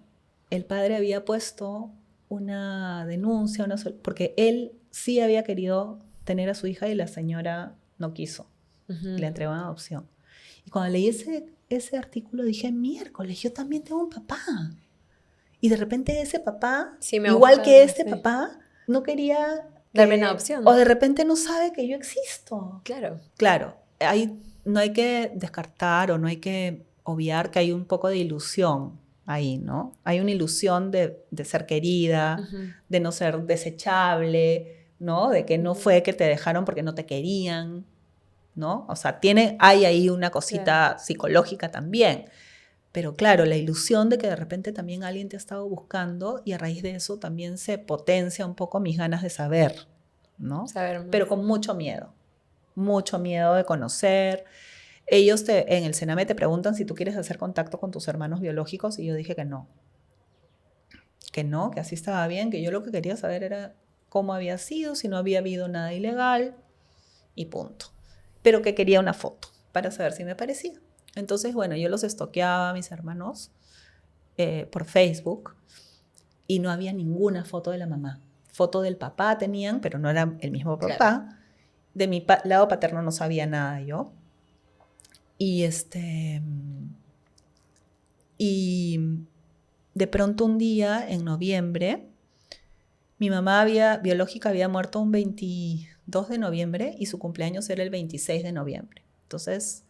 el padre había puesto una denuncia, porque él sí había querido tener a su hija y la señora no quiso. Y la entregó en adopción. Y cuando leí ese artículo dije, miércoles, yo también tengo un papá. Y de repente ese papá, sí, igual que este papá, no quería darme en adopción. O de repente no sabe que yo existo. Claro. Claro, no hay que descartar o no hay que obviar que hay un poco de ilusión ahí, ¿no? Hay una ilusión de ser querida, de no ser desechable, ¿no? De que no fue que te dejaron porque no te querían, ¿no? O sea, hay ahí una cosita psicológica también. Pero claro, la ilusión de que de repente también alguien te ha estado buscando y a raíz de eso también se potencia un poco mis ganas de saber, ¿no? Saber más. Pero con mucho miedo de conocer. Ellos en el Sename te preguntan si tú quieres hacer contacto con tus hermanos biológicos y yo dije que no, que así estaba bien, que yo lo que quería saber era cómo había sido, si no había habido nada ilegal y punto. Pero que quería una foto para saber si me parecía. Entonces, bueno, yo los estoqueaba a mis hermanos por Facebook y no había ninguna foto de la mamá. Foto del papá tenían, pero no era el mismo papá. Claro. De mi lado paterno no sabía nada yo. Y de pronto un día, en noviembre, mi mamá biológica había muerto un 22 de noviembre y su cumpleaños era el 26 de noviembre. Entonces,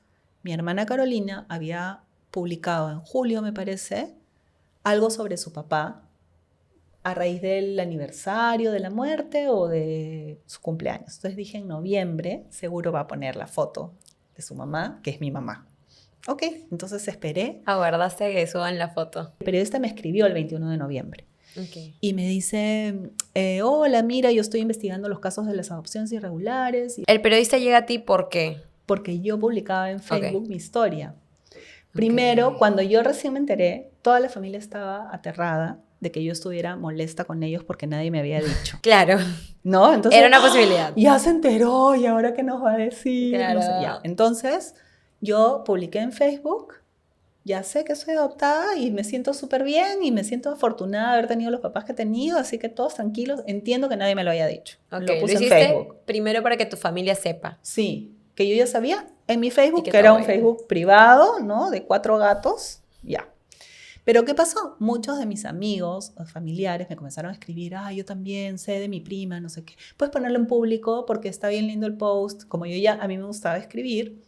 mi hermana Carolina había publicado en julio, me parece, algo sobre su papá a raíz del aniversario de la muerte o de su cumpleaños. Entonces dije, en noviembre seguro va a poner la foto de su mamá, que es mi mamá. Ok, entonces esperé. Aguardaste a que suban la foto. El periodista me escribió el 21 de noviembre. Y me dice, hola, mira, yo estoy investigando los casos de las adopciones irregulares. ¿El periodista llega a ti por qué? Porque yo publicaba en Facebook mi historia. Primero, cuando yo recién me enteré, toda la familia estaba aterrada de que yo estuviera molesta con ellos porque nadie me había dicho. Claro. ¿No? Entonces, era una posibilidad. Ya se enteró, ¿y ahora qué nos va a decir? Claro. No sé, ya. Entonces, yo publiqué en Facebook, ya sé que soy adoptada y me siento súper bien y me siento afortunada de haber tenido los papás que he tenido, así que todos tranquilos, entiendo que nadie me lo haya dicho. Lo puse en Facebook. Primero para que tu familia sepa. Sí, que yo ya sabía en mi Facebook, que era un Facebook privado, ¿no? De 4 gatos, ya. Pero ¿qué pasó? Muchos de mis amigos o familiares me comenzaron a escribir, yo también sé de mi prima, no sé qué. Puedes ponerlo en público porque está bien lindo el post. Como a mí me gustaba escribir,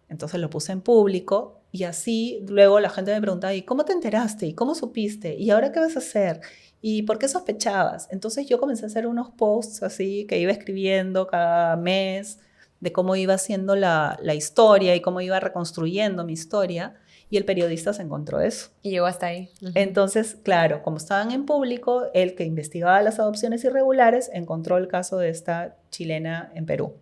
entonces lo puse en público y así luego la gente me preguntaba, ¿y cómo te enteraste? ¿Y cómo supiste? ¿Y ahora qué vas a hacer? ¿Y por qué sospechabas? Entonces yo comencé a hacer unos posts así que iba escribiendo cada mes de cómo iba haciendo la historia y cómo iba reconstruyendo mi historia. Y el periodista se encontró eso. Y llegó hasta ahí. Entonces, claro, como estaban en público, el que investigaba las adopciones irregulares encontró el caso de esta chilena en Perú.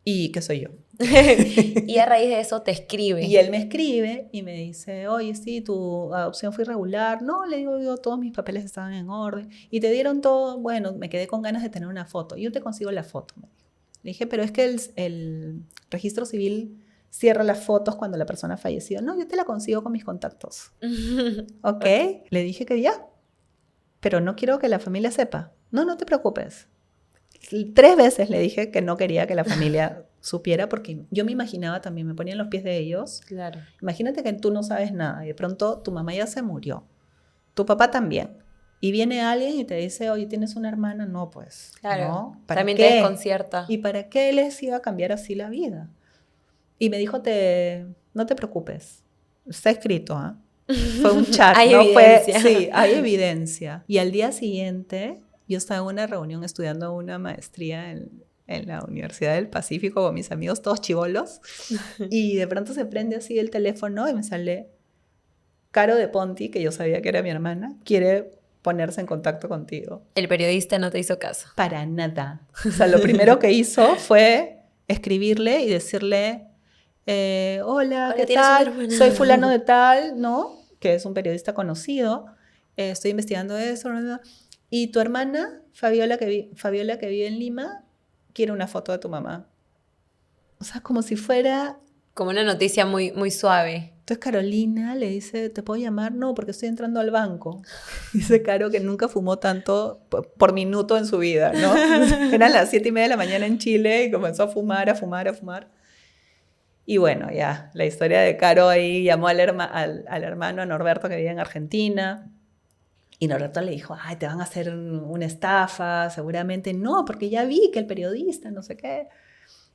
¿Y qué soy yo? Y a raíz de eso te escribe. Y él me escribe y me dice, oye, sí, tu adopción fue irregular. No, le digo yo, todos mis papeles estaban en orden. Y te dieron todo. Bueno, me quedé con ganas de tener una foto. Yo te consigo la foto, me dijo. Le dije, pero es que el registro civil cierra las fotos cuando la persona ha fallecido. No, yo te la consigo con mis contactos. ¿Ok? Le dije que ya. Pero no quiero que la familia sepa. No, no te preocupes. 3 veces le dije que no quería que la familia supiera porque yo me imaginaba también, me ponía en los pies de ellos. Claro. Imagínate que tú no sabes nada y de pronto tu mamá ya se murió. Tu papá también. Y viene alguien y te dice, oye, ¿tienes una hermana? No, pues. Claro. ¿No? ¿Para también qué? te desconcierta. ¿Y para qué les iba a cambiar así la vida? Y me dijo, no te preocupes. Está escrito, ¿ah? Fue un chat. Hay ¿no? evidencia. Sí, hay evidencia. Y al día siguiente, yo estaba en una reunión estudiando una maestría en la Universidad del Pacífico con mis amigos, todos chibolos. Y de pronto se prende así el teléfono y me sale Caro de Ponti, que yo sabía que era mi hermana, quiere ponerse en contacto contigo. El periodista no te hizo caso. Para nada. O sea, lo primero que hizo fue escribirle y decirle, hola, ¿qué tal? Soy fulano de tal, ¿no? Que es un periodista conocido. Estoy investigando eso. Y tu hermana, Fabiola, que vive en Lima, quiere una foto de tu mamá. O sea, como si fuera... Como una noticia muy, muy suave. Entonces Carolina le dice, ¿te puedo llamar? No, porque estoy entrando al banco. Dice Caro que nunca fumó tanto por minuto en su vida, ¿no? Eran las 7:30 de la mañana en Chile y comenzó a fumar. Y bueno, ya, la historia de Caro ahí llamó al hermano, a Norberto, que vive en Argentina. Y Norberto le dijo, ay, te van a hacer una estafa, seguramente. No, porque ya vi que el periodista, no sé qué.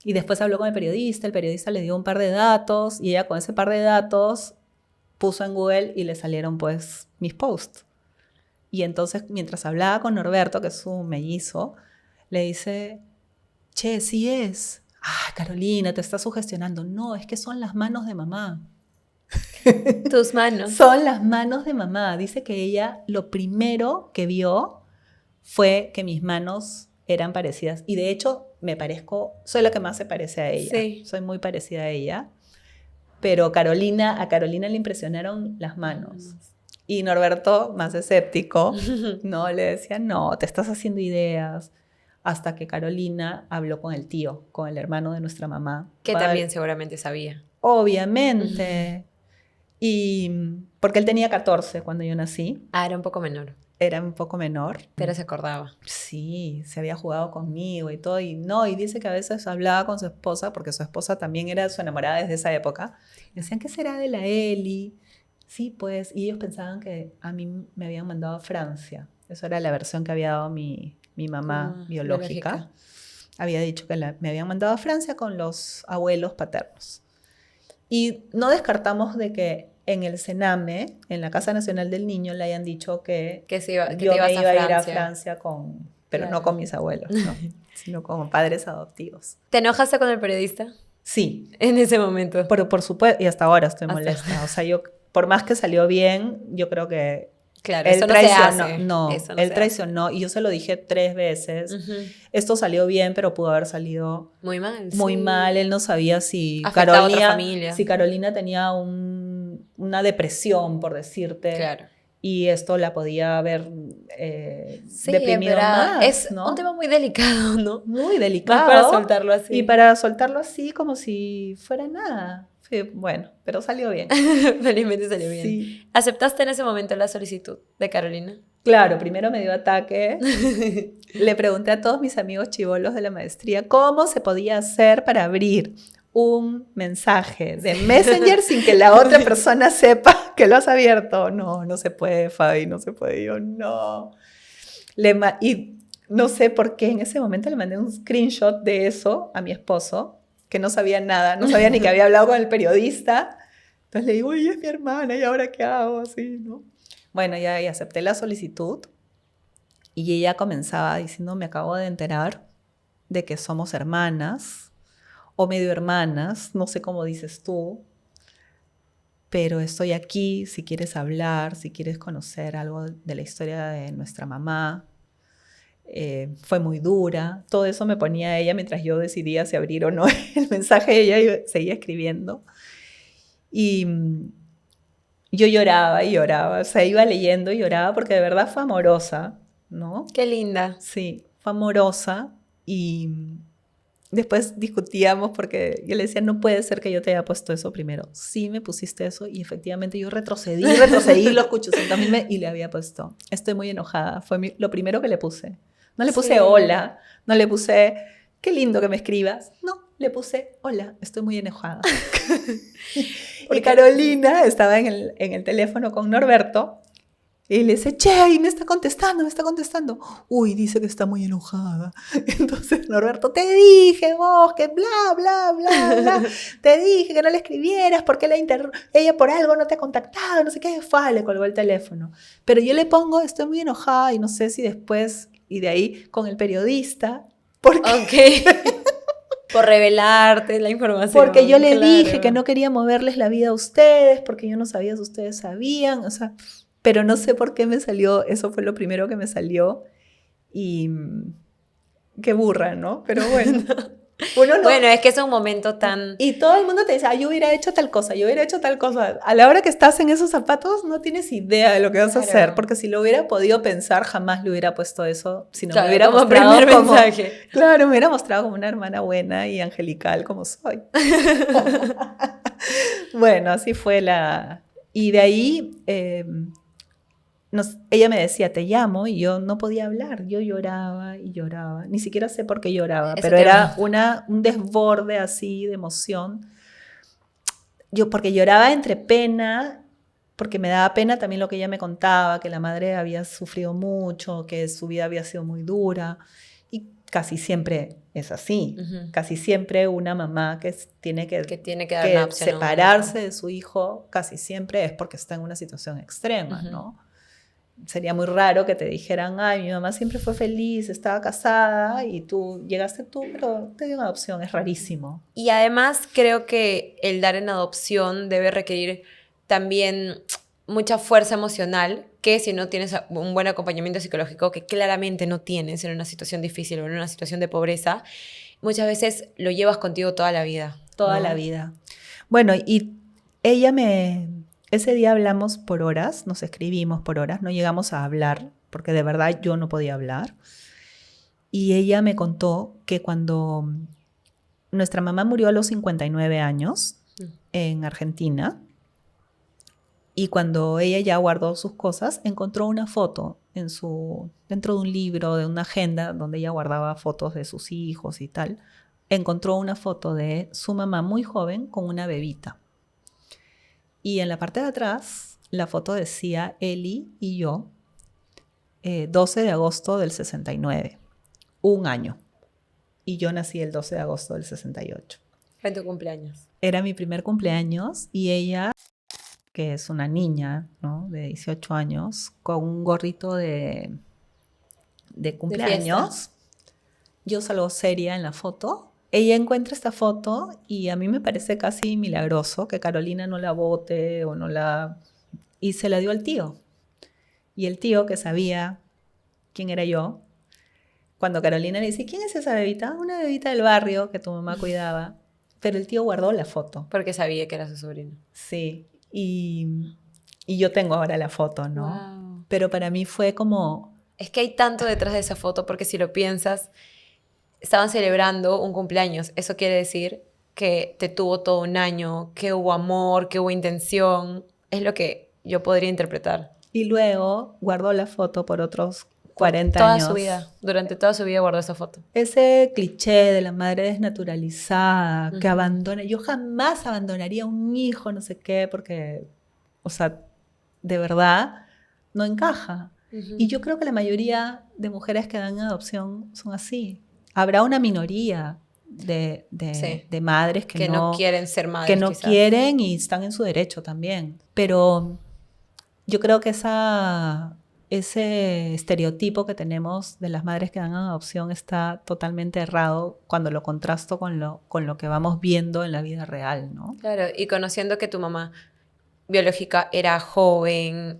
Y después habló con el periodista le dio un par de datos y ella con ese par de datos puso en Google y le salieron pues mis posts. Y entonces mientras hablaba con Norberto, que es su mellizo, le dice, che, sí es. Ah, Carolina, te estás sugestionando. No, es que son las manos de mamá. Tus manos. Son las manos de mamá. Dice que ella lo primero que vio fue que mis manos eran parecidas. Y de hecho me parezco, soy la que más se parece a ella. Sí. Soy muy parecida a ella. Pero a Carolina le impresionaron las manos. Y Norberto, más escéptico, no le decía, no, te estás haciendo ideas. Hasta que Carolina habló con el tío, con el hermano de nuestra mamá. Que también seguramente sabía. Obviamente. Y porque él tenía 14 cuando yo nací. Ah, era un poco menor. Era un poco menor. Pero se acordaba. Sí, se había jugado conmigo y todo. Y dice que a veces hablaba con su esposa, porque su esposa también era su enamorada desde esa época. Y decían, ¿qué será de la Eli? Sí, pues. Y ellos pensaban que a mí me habían mandado a Francia. Eso era la versión que había dado mi mamá biológica. Había dicho que me habían mandado a Francia con los abuelos paternos. Y no descartamos de que en el Sename, en la Casa Nacional del Niño, le hayan dicho que yo me iba a ir a Francia pero no con mis abuelos, no, sino con padres adoptivos. ¿Te enojaste con el periodista? Sí. En ese momento. Por supuesto, y hasta ahora estoy molesta. O sea, por más que salió bien, yo creo que claro, él traicionó. No, él traicionó y yo se lo dije 3 veces. Esto salió bien, pero pudo haber salido muy mal. Muy mal. Él no sabía si Carolina tenía una depresión, por decirte. Claro. Y esto la podía haber deprimido más. Es un tema muy delicado, ¿no? Muy delicado. No para soltarlo así. Y para soltarlo así como si fuera nada. Sí, bueno, pero salió bien. Felizmente salió bien. Sí. ¿Aceptaste en ese momento la solicitud de Carolina? Claro, primero me dio ataque. Le pregunté a todos mis amigos chibolos de la maestría cómo se podía hacer para abrir un mensaje de Messenger sin que la otra persona sepa que lo has abierto. No se puede, Fabi, no se puede. Yo, no. Y no sé por qué en ese momento le mandé un screenshot de eso a mi esposo, que no sabía nada, no sabía ni que había hablado con el periodista. Entonces le digo, oye, es mi hermana, ¿y ahora qué hago? Así, ¿no? Bueno, ya acepté la solicitud y ella comenzaba diciendo, me acabo de enterar de que somos hermanas o medio hermanas, no sé cómo dices tú, pero estoy aquí si quieres hablar, si quieres conocer algo de la historia de nuestra mamá. Fue muy dura. Todo eso me ponía ella mientras yo decidía si abrir o no el mensaje. Ella seguía escribiendo. Y yo lloraba y lloraba. O sea, iba leyendo y lloraba porque de verdad fue amorosa, ¿no? Qué linda. Sí, fue amorosa. Y después discutíamos porque yo le decía, no puede ser que yo te haya puesto eso primero. Sí, me pusiste eso y efectivamente yo retrocedí los 800,000 y le había puesto. Estoy muy enojada. Fue lo primero que le puse. No le puse hola, no le puse qué lindo que me escribas. No, le puse hola, estoy muy enojada. Y Carolina estaba en el teléfono con Norberto y le dice, che, y me está contestando. Uy, dice que está muy enojada. Entonces Norberto, te dije vos que bla, bla, bla, bla. Te dije que no le escribieras porque ella por algo no te ha contactado, no sé qué. Le colgó el teléfono. Pero yo le pongo, estoy muy enojada y no sé si después, y de ahí con el periodista. Porque por revelarte la información. Porque yo le dije que no quería moverles la vida a ustedes, porque yo no sabía si ustedes sabían, o sea, pero no sé por qué me salió, eso fue lo primero que me salió y qué burra, ¿no? Pero bueno. Uno no. Bueno, es que es un momento tan... Y todo el mundo te dice, yo hubiera hecho tal cosa. A la hora que estás en esos zapatos no tienes idea de lo que vas a hacer, porque si lo hubiera podido pensar, jamás le hubiera puesto eso, sino me hubiera mostrado como mensaje. Claro, me hubiera mostrado como una hermana buena y angelical como soy. Bueno, así fue Y de ahí... ella me decía, te llamo, y yo no podía hablar. Yo lloraba y lloraba. Ni siquiera sé por qué lloraba, pero era un desborde así de emoción. Porque lloraba entre pena porque me daba pena también lo que ella me contaba, que la madre había sufrido mucho, que su vida había sido muy dura. Y casi siempre es así. Casi siempre una mamá que tiene que dar una opción separarse de su hijo, casi siempre es porque está en una situación extrema, ¿no? Sería muy raro que te dijeran, ay, mi mamá siempre fue feliz, estaba casada y llegaste tú, pero te dio una adopción. Es rarísimo. Y además creo que el dar en adopción debe requerir también mucha fuerza emocional, que si no tienes un buen acompañamiento psicológico, que claramente no tienes en una situación difícil o en una situación de pobreza, muchas veces lo llevas contigo toda la vida. Toda la vida. Bueno, y ella ese día hablamos por horas, nos escribimos por horas, no llegamos a hablar, porque de verdad yo no podía hablar. Y ella me contó que cuando nuestra mamá murió a los 59 años en Argentina, y cuando ella ya guardó sus cosas, encontró una foto dentro de un libro, de una agenda, donde ella guardaba fotos de sus hijos y tal. Encontró una foto de su mamá muy joven con una bebita. Y en la parte de atrás, la foto decía Eli y yo, 12 de agosto del 69, un año. Y yo nací el 12 de agosto del 68. Fue tu cumpleaños. Era mi primer cumpleaños y ella, que es una niña, ¿no?, de 18 años, con un gorrito de cumpleaños. Yo salgo seria en la foto. Ella encuentra esta foto y a mí me parece casi milagroso que Carolina no la bote y se la dio al tío. Y el tío, que sabía quién era yo, cuando Carolina le dice, ¿quién es esa bebita? Una bebita del barrio que tu mamá cuidaba. Pero el tío guardó la foto. Porque sabía que era su sobrino. Sí. Y yo tengo ahora la foto, ¿no? Wow. Pero para mí fue como... Es que hay tanto detrás de esa foto, porque si lo piensas, estaban celebrando un cumpleaños. Eso quiere decir que te tuvo todo un año, que hubo amor, que hubo intención. Es lo que yo podría interpretar. Y luego guardó la foto por otros 40 toda años. Su vida, durante toda su vida guardó esa foto. Ese cliché de la madre desnaturalizada, que abandona. Yo jamás abandonaría a un hijo, no sé qué, porque, o sea, de verdad no encaja. Y yo creo que la mayoría de mujeres que dan adopción son así. Habrá una minoría de madres que no quieren ser madres, que no quizás quieren y están en su derecho también. Pero yo creo que ese estereotipo que tenemos de las madres que dan adopción está totalmente errado cuando lo contrasto con lo que vamos viendo en la vida real, ¿no? Claro, y conociendo que tu mamá biológica era joven,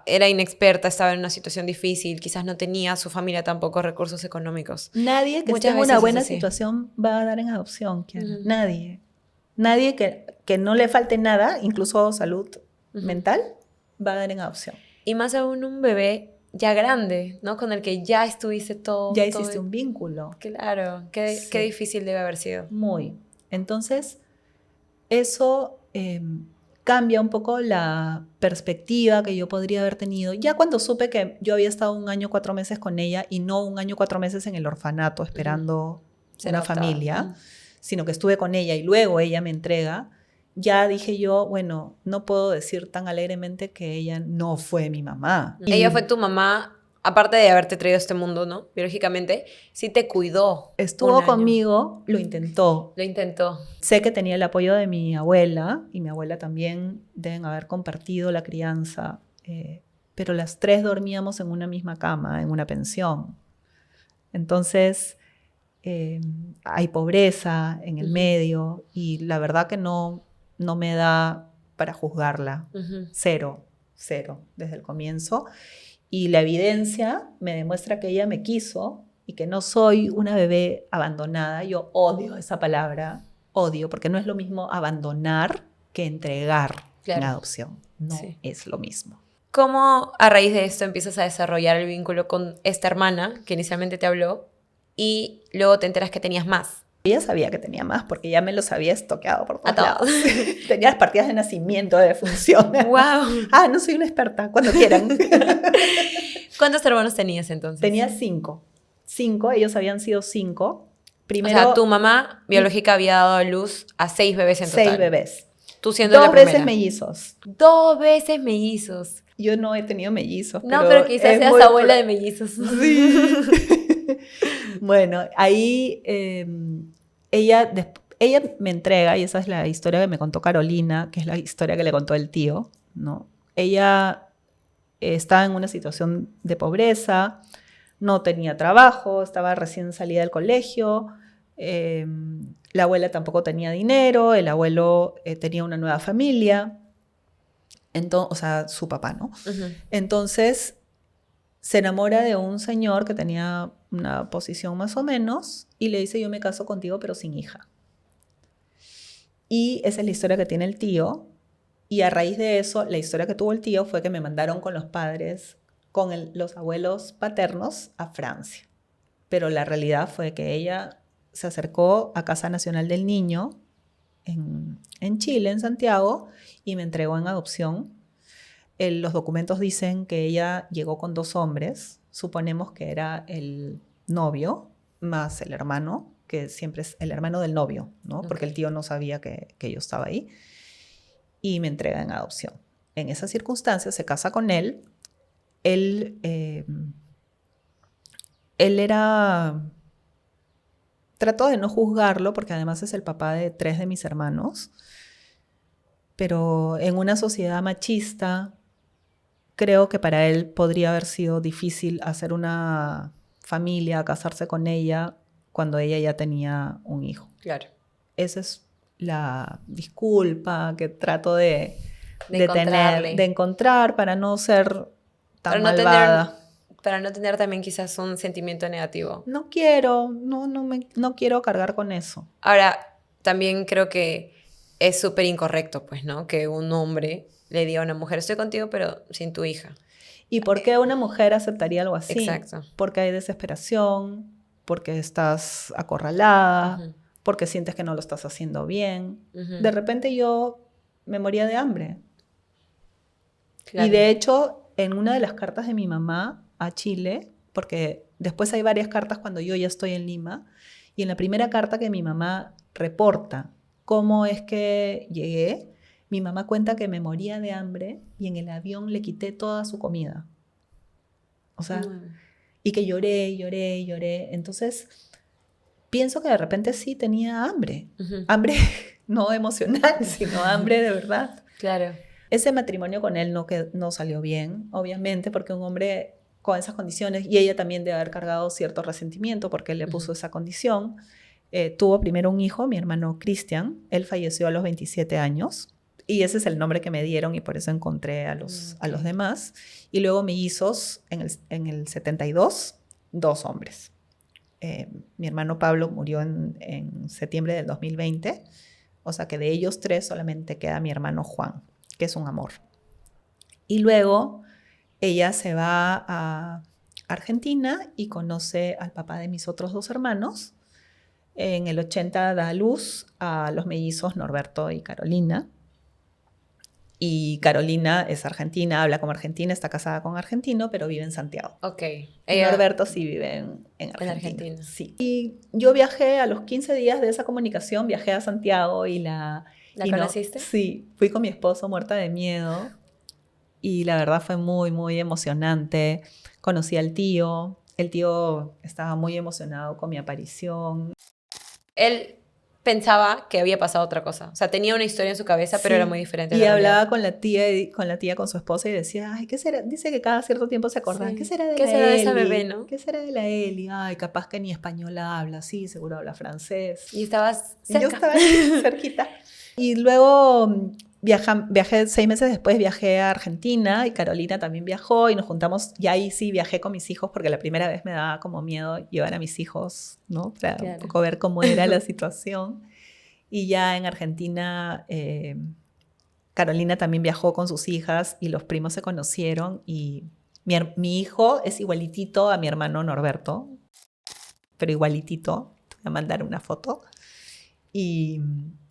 era inexperta, estaba en una situación difícil, quizás no tenía su familia tampoco recursos económicos. Nadie que esté en una buena situación va a dar en adopción, Kiara. Nadie que no le falte nada, incluso salud mental, va a dar en adopción. Y más aún un bebé ya grande, ¿no? Con el que ya estuviste todo. Ya hiciste un vínculo. Claro, qué difícil debe haber sido. Muy. Entonces, eso cambia un poco la perspectiva que yo podría haber tenido. Ya cuando supe que yo había estado 1 año 4 meses con ella y no 1 año 4 meses en el orfanato esperando una familia, sino que estuve con ella y luego ella me entrega, ya dije yo, bueno, no puedo decir tan alegremente que ella no fue mi mamá. Ella fue tu mamá, aparte de haberte traído a este mundo, ¿no? Biológicamente, sí te cuidó. Estuvo conmigo, lo intentó. Lo intentó. Sé que tenía el apoyo de mi abuela, y mi abuela también deben haber compartido la crianza, pero las 3 dormíamos en una misma cama, en una pensión. Entonces, hay pobreza en el medio, y la verdad que no me da para juzgarla. Cero, desde el comienzo. Y la evidencia me demuestra que ella me quiso y que no soy una bebé abandonada. Yo odio esa palabra, porque no es lo mismo abandonar que entregar en adopción. No es lo mismo. ¿Cómo a raíz de esto empiezas a desarrollar el vínculo con esta hermana que inicialmente te habló y luego te enteras que tenías más? Ella sabía que tenía más porque ya me los había estoqueado por todos lados. Tenía las partidas de nacimiento, de defunción. ¡Wow! No soy una experta, cuando quieran. ¿Cuántos hermanos tenías entonces? Tenía 5. 5, ellos habían sido 5. Primero, o sea, tu mamá biológica había dado a luz a 6 bebés en total. 6 bebés. Tú siendo la 2 primera. veces mellizos. 2 veces mellizos. Yo no he tenido mellizos. No, pero quizás seas abuela de mellizos. Sí. Bueno, ahí ella me entrega, y esa es la historia que me contó Carolina, que es la historia que le contó el tío, ¿no? Ella estaba en una situación de pobreza, no tenía trabajo, estaba recién salida del colegio, la abuela tampoco tenía dinero, el abuelo tenía una nueva familia, o sea, su papá, ¿no? Uh-huh. Entonces se enamora de un señor que tenía una posición más o menos y le dice, yo me caso contigo pero sin hija. Y esa es la historia que tiene el tío. Y a raíz de eso, la historia que tuvo el tío fue que me mandaron con los padres, con los abuelos paternos a Francia. Pero la realidad fue que ella se acercó a Casa Nacional del Niño en Chile, en Santiago, y me entregó en adopción. Los documentos dicen que ella llegó con 2 hombres. Suponemos que era el novio más el hermano, que siempre es el hermano del novio, ¿no? Okay. Porque el tío no sabía que yo estaba ahí. Y me entrega en adopción. En esas circunstancias se casa con él. Él era... Trato de no juzgarlo porque además es el papá de 3 de mis hermanos. Pero en una sociedad machista, creo que para él podría haber sido difícil hacer una familia, casarse con ella cuando ella ya tenía un hijo. Claro. Esa es la disculpa que trato de encontrar para no ser tan malvada. Para no tener también quizás un sentimiento negativo. No quiero cargar con eso. Ahora, también creo que es súper incorrecto, pues, ¿no? Que un hombre le diga a una mujer, estoy contigo, pero sin tu hija. ¿Y por qué una mujer aceptaría algo así? Exacto. Porque hay desesperación, porque estás acorralada, uh-huh. Porque sientes que no lo estás haciendo bien. Uh-huh. De repente yo me moría de hambre. Claro. Y de hecho, en una de las cartas de mi mamá a Chile, porque después hay varias cartas cuando yo ya estoy en Lima, y en la primera carta que mi mamá reporta cómo es que llegué, mi mamá cuenta que me moría de hambre y en el avión le quité toda su comida. O sea, y que lloré. Entonces, pienso que de repente sí tenía hambre. Uh-huh. Hambre no emocional, sino hambre de verdad. Claro. Ese matrimonio con él no salió bien, obviamente, porque un hombre con esas condiciones, y ella también debe haber cargado cierto resentimiento porque él le puso uh-huh. esa condición. Tuvo primero un hijo, mi hermano Cristian. Él falleció a los 27 años. Y ese es el nombre que me dieron y por eso encontré a los demás. Y luego mellizos en el 72, 2 hombres. Mi hermano Pablo murió en septiembre del 2020. O sea que de ellos 3 solamente queda mi hermano Juan, que es un amor. Y luego ella se va a Argentina y conoce al papá de mis otros 2 hermanos. En el 80 da a luz a los mellizos Norberto y Carolina. Y Carolina es argentina, habla como argentina, está casada con argentino, pero vive en Santiago. Ok. Y Norberto sí vive en Argentina. Sí. Y yo viajé a los 15 días de esa comunicación, viajé a Santiago y ¿La conociste? Sí, fui con mi esposo muerta de miedo y la verdad fue muy, muy emocionante. Conocí al tío, el tío estaba muy emocionado con mi aparición. Él pensaba que había pasado otra cosa. O sea, tenía una historia en su cabeza, pero era muy diferente. Y hablaba con la tía, con su esposa, y decía, ay, ¿qué será? Dice que cada cierto tiempo se acordaba, ¿qué será de la Eli? ¿Qué será de esa bebé, no? ¿Qué será de la Eli? Ay, capaz que ni española habla, sí, seguro habla francés. Y estabas cerca. Yo estaba cerquita. Y luego viajé 6 meses después, viajé a Argentina y Carolina también viajó y nos juntamos. Y ahí sí viajé con mis hijos porque la primera vez me daba como miedo llevar a mis hijos, ¿no? Para un poco ver cómo era la situación. Y ya en Argentina, Carolina también viajó con sus hijas y los primos se conocieron. Y mi hijo es igualitito a mi hermano Norberto, pero igualitito. Te voy a mandar una foto. Y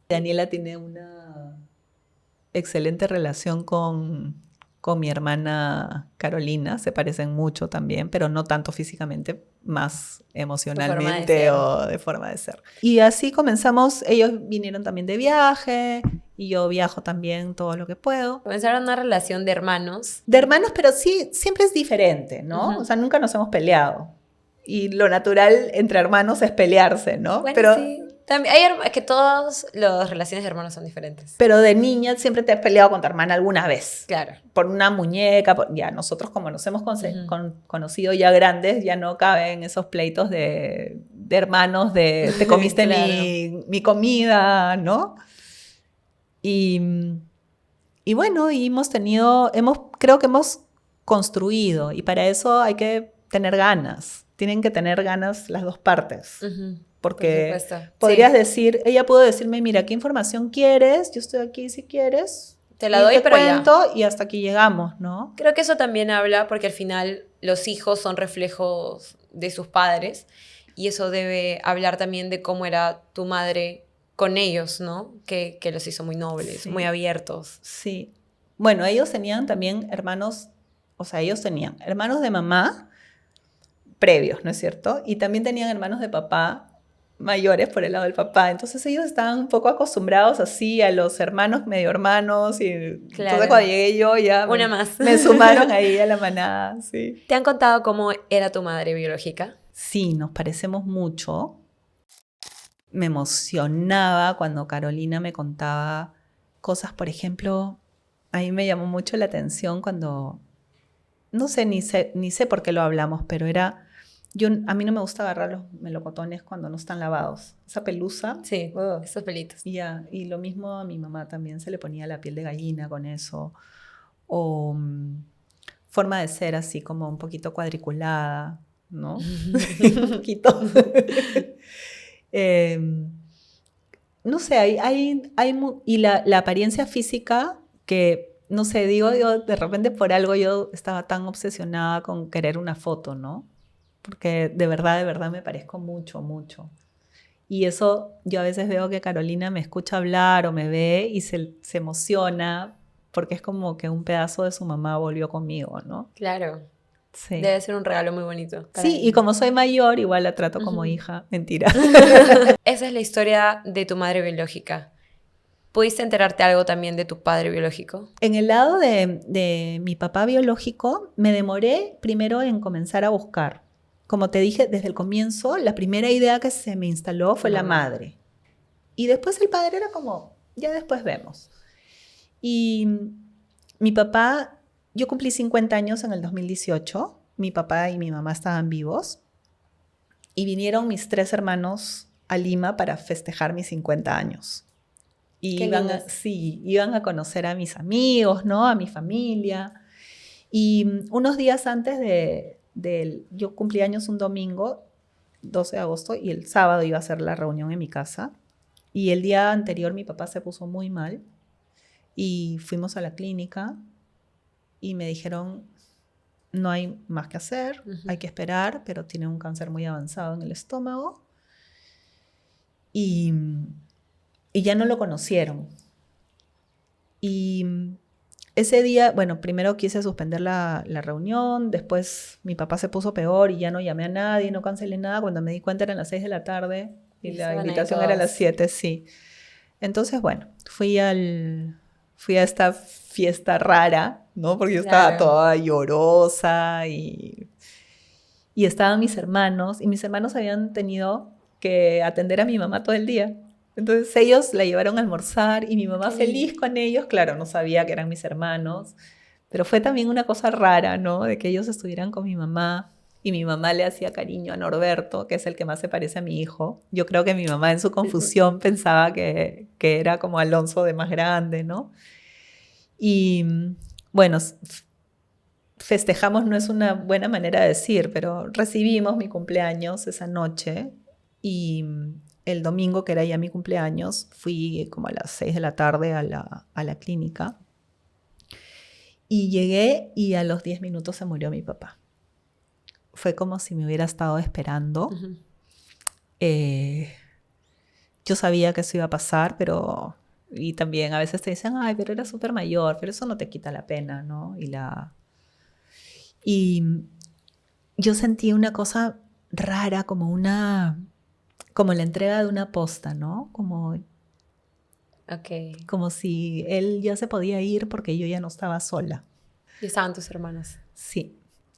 Daniela tiene una excelente relación con mi hermana Carolina. Se parecen mucho también, pero no tanto físicamente, más emocionalmente o de forma de ser. Y así comenzamos. Ellos vinieron también de viaje y yo viajo también todo lo que puedo. Comenzaron una relación de hermanos. De hermanos, pero sí, siempre es diferente, ¿no? Uh-huh. O sea, nunca nos hemos peleado. Y lo natural entre hermanos es pelearse, ¿no? Bueno, pero sí. También es que todas las relaciones de hermanos son diferentes. Pero de niña siempre te has peleado con tu hermana alguna vez. Claro. Por una muñeca. Ya nosotros como nos hemos conocido ya grandes, ya no caben esos pleitos de hermanos, de te comiste claro. mi comida, ¿no? Y bueno, y creo que hemos construido, y para eso hay que tener ganas. Tienen que tener ganas las dos partes. Uh-huh. Porque podrías decir, ella pudo decirme, mira, ¿qué información quieres? Yo estoy aquí si quieres. Te la doy, pero cuento, y hasta aquí llegamos, ¿no? Creo que eso también habla, porque al final los hijos son reflejos de sus padres, y eso debe hablar también de cómo era tu madre con ellos, ¿no? Que los hizo muy nobles, sí. Muy abiertos. Sí. Bueno, ellos tenían también hermanos, o sea, ellos tenían hermanos de mamá previos, ¿no es cierto? Y también tenían hermanos de papá mayores por el lado del papá. Entonces ellos estaban un poco acostumbrados así a los hermanos, medio hermanos. Y claro. Entonces cuando llegué yo ya me sumaron ahí a la manada. Sí. ¿Te han contado cómo era tu madre biológica? Sí, nos parecemos mucho. Me emocionaba cuando Carolina me contaba cosas, por ejemplo, a mí me llamó mucho la atención cuando, no sé, ni sé por qué lo hablamos, pero era... a mí no me gusta agarrar los melocotones cuando no están lavados. Esa pelusa. Sí, esos pelitos. Y lo mismo a mi mamá también se le ponía la piel de gallina con eso. O forma de ser así como un poquito cuadriculada, ¿no? Un poquito. No sé, y la apariencia física que, no sé, digo, de repente por algo yo estaba tan obsesionada con querer una foto, ¿no? Porque de verdad me parezco mucho, mucho. Y eso yo a veces veo que Carolina me escucha hablar o me ve y se emociona porque es como que un pedazo de su mamá volvió conmigo, ¿no? Claro. Sí. Debe ser un regalo muy bonito. Sí, y como soy mayor, igual la trato como hija. Mentira. Esa es la historia de tu madre biológica. ¿Pudiste enterarte algo también de tu padre biológico? En el lado de mi papá biológico, me demoré primero en comenzar a buscar. Como te dije, desde el comienzo, la primera idea que se me instaló fue la madre. Y después el padre era como, ya después vemos. Y mi papá, yo cumplí 50 años en el 2018. Mi papá y mi mamá estaban vivos. Y vinieron mis 3 hermanos a Lima para festejar mis 50 años. Y iban a conocer a mis amigos, ¿no? A mi familia. Y unos días antes yo cumplí años un domingo, 12 de agosto, y el sábado iba a ser la reunión en mi casa. Y el día anterior mi papá se puso muy mal y fuimos a la clínica y me dijeron, no hay más que hacer, hay que esperar, pero tiene un cáncer muy avanzado en el estómago. Y ya no lo conocieron. Y ese día, bueno, primero quise suspender la reunión, después mi papá se puso peor y ya no llamé a nadie, no cancelé nada. Cuando me di cuenta eran las 6 de la tarde y la invitación era a las 7, sí. Entonces, bueno, fui a esta fiesta rara, ¿no? Porque yo estaba toda llorosa y estaban mis hermanos, y mis hermanos habían tenido que atender a mi mamá todo el día. Entonces ellos la llevaron a almorzar y mi mamá feliz con ellos. Claro, no sabía que eran mis hermanos, pero fue también una cosa rara, ¿no? De que ellos estuvieran con mi mamá y mi mamá le hacía cariño a Norberto, que es el que más se parece a mi hijo. Yo creo que mi mamá en su confusión pensaba que era como Alonso de más grande, ¿no? Y bueno, festejamos no es una buena manera de decir, pero recibimos mi cumpleaños esa noche y el domingo, que era ya mi cumpleaños, fui como a las 6 de la tarde a la clínica y llegué y a los 10 minutos se murió mi papá. Fue como si me hubiera estado esperando. Uh-huh. Yo sabía que eso iba a pasar, pero... Y también a veces te dicen, ay, pero era súper mayor, pero eso no te quita la pena, ¿no? Y yo sentí una cosa rara, como la entrega de una posta, ¿no? Como Okay. Como si él ya se podía ir porque yo ya no estaba sola. ¿Y estaban tus hermanos? Sí.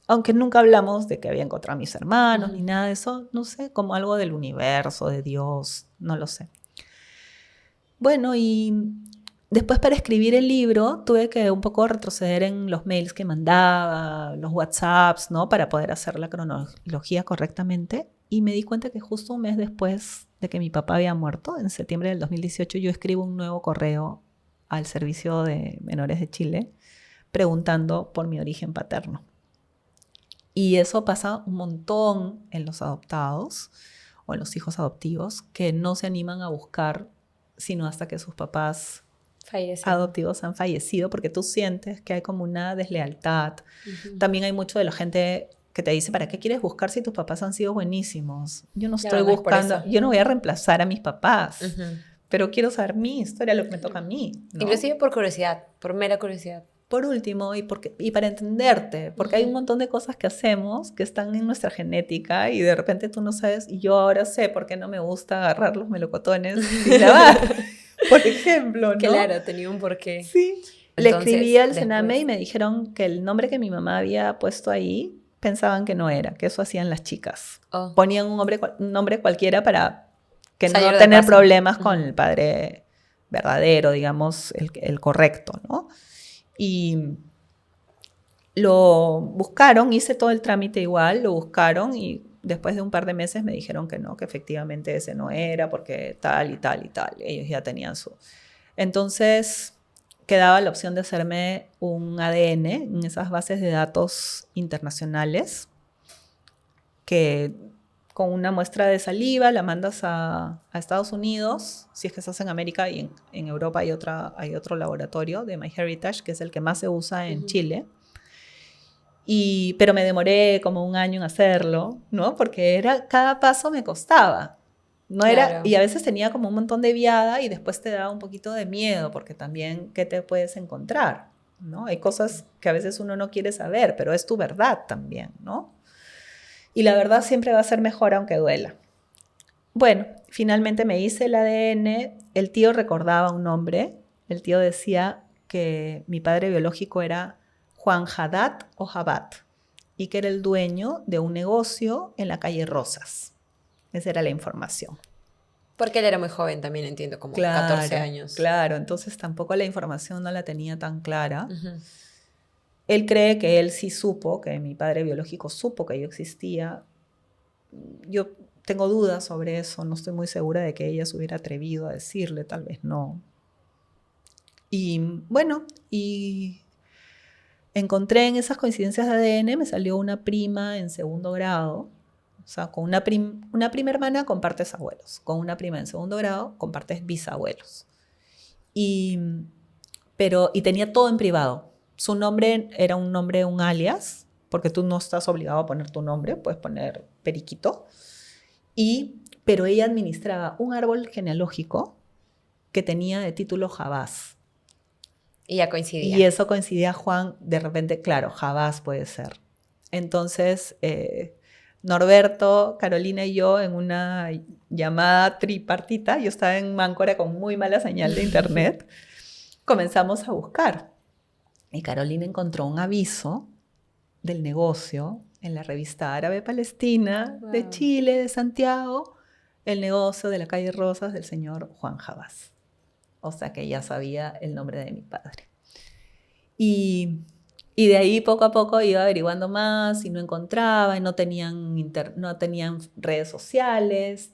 Aunque nunca hablamos de que había encontrado a mis hermanos ni nada de eso, no sé, como algo del universo, de Dios, no lo sé. Bueno, y después para escribir el libro tuve que un poco retroceder en los mails que mandaba, los WhatsApps, ¿no? Para poder hacer la cronología correctamente. Y me di cuenta que justo un mes después de que mi papá había muerto, en septiembre del 2018, yo escribo un nuevo correo al Servicio de Menores de Chile preguntando por mi origen paterno. Y eso pasa un montón en los adoptados o en los hijos adoptivos que no se animan a buscar sino hasta que sus papás adoptivos han fallecido, porque tú sientes que hay como una deslealtad. También hay mucho de la gente que te dice, ¿para qué quieres buscar si tus papás han sido buenísimos? Yo no estoy buscando, yo no voy a reemplazar a mis papás, pero quiero saber mi historia, lo que me toca a mí, ¿no? Inclusive por curiosidad, por mera curiosidad. Por último, y para entenderte, porque hay un montón de cosas que hacemos que están en nuestra genética y de repente tú no sabes, y yo ahora sé por qué no me gusta agarrar los melocotones y lavar, por ejemplo, ¿no? Claro, tenía un porqué. Sí. Le escribí al Sename y me dijeron que el nombre que mi mamá había puesto ahí pensaban que no era, que eso hacían las chicas. Ponían un nombre cualquiera para que no tener problemas con el padre verdadero, digamos, el correcto, ¿no? Y lo buscaron, hice todo el trámite igual, lo buscaron y después de un par de meses me dijeron que no, que efectivamente ese no era porque tal y tal y tal. Ellos ya tenían su... Entonces quedaba la opción de hacerme un ADN en esas bases de datos internacionales que con una muestra de saliva la mandas a Estados Unidos, si es que estás en América, y en Europa hay otro laboratorio de MyHeritage, que es el que más se usa en Chile. Pero me demoré como un año en hacerlo, ¿no? Porque cada paso me costaba. No era, claro. Y a veces tenía como un montón de viada y después te daba un poquito de miedo, porque también, ¿qué te puedes encontrar? ¿No? Hay cosas que a veces uno no quiere saber, pero es tu verdad también, ¿no? Y la verdad siempre va a ser mejor aunque duela. Bueno, finalmente me hice el ADN. El tío recordaba un nombre. El tío decía que mi padre biológico era Juan Haddad o Jabat y que era el dueño de un negocio en la calle Rosas. Esa era la información. Porque él era muy joven también, entiendo, como 14 años. Claro, entonces tampoco la información no la tenía tan clara. Él cree que él sí supo, que mi padre biológico supo que yo existía. Yo tengo dudas sobre eso, no estoy muy segura de que ella se hubiera atrevido a decirle, tal vez no. Y bueno, y encontré en esas coincidencias de ADN, me salió una prima en segundo grado. O sea, con una prima hermana compartes abuelos, con una prima en segundo grado compartes bisabuelos. Y tenía todo en privado. Su nombre era un nombre, un alias, porque tú no estás obligado a poner tu nombre, puedes poner Periquito. Pero ella administraba un árbol genealógico que tenía de título Jabás. Y ya coincidía. Y eso coincidía, Juan, de repente, claro, Jabás puede ser. Entonces, Norberto, Carolina y yo en una llamada tripartita, yo estaba en Máncora con muy mala señal de internet, comenzamos a buscar. Y Carolina encontró un aviso del negocio en la revista Árabe Palestina de Chile, de Santiago, el negocio de la calle Rosas del señor Juan Jabás. O sea que ya sabía el nombre de mi padre. Y de ahí poco a poco iba averiguando más y no encontraba, y no tenían redes sociales.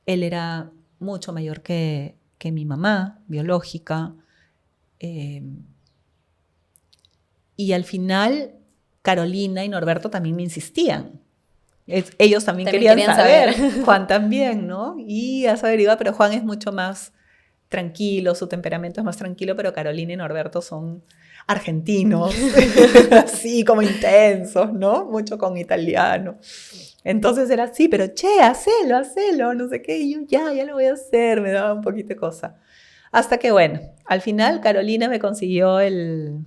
Él era mucho mayor que mi mamá biológica. Y al final, Carolina y Norberto también me insistían. Ellos también querían saber. Juan también, ¿no? Y has averiguado, pero Juan es mucho más tranquilo, su temperamento es más tranquilo, pero Carolina y Norberto son argentinos, así como intensos, ¿no? Mucho con italiano. Entonces era así, pero che, hacelo, no sé qué. Y yo ya lo voy a hacer, me daba un poquito de cosa. Hasta que, bueno, al final Carolina me consiguió el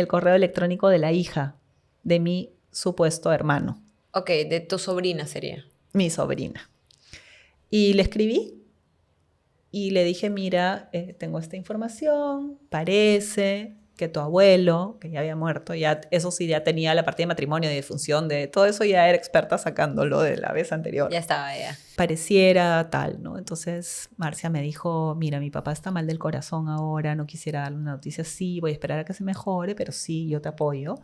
correo electrónico de la hija de mi supuesto hermano. Ok, de tu sobrina sería. Mi sobrina. Y le escribí Y le dije, mira, tengo esta información, parece que tu abuelo, que ya había muerto, ya, eso sí, ya tenía la partida de matrimonio, de difunción, de todo eso, ya era experta sacándolo de la vez anterior. Ya estaba, ya. Pareciera tal, ¿no? Entonces Marcia me dijo, mira, mi papá está mal del corazón ahora, no quisiera darle una noticia así, voy a esperar a que se mejore, pero sí, yo te apoyo.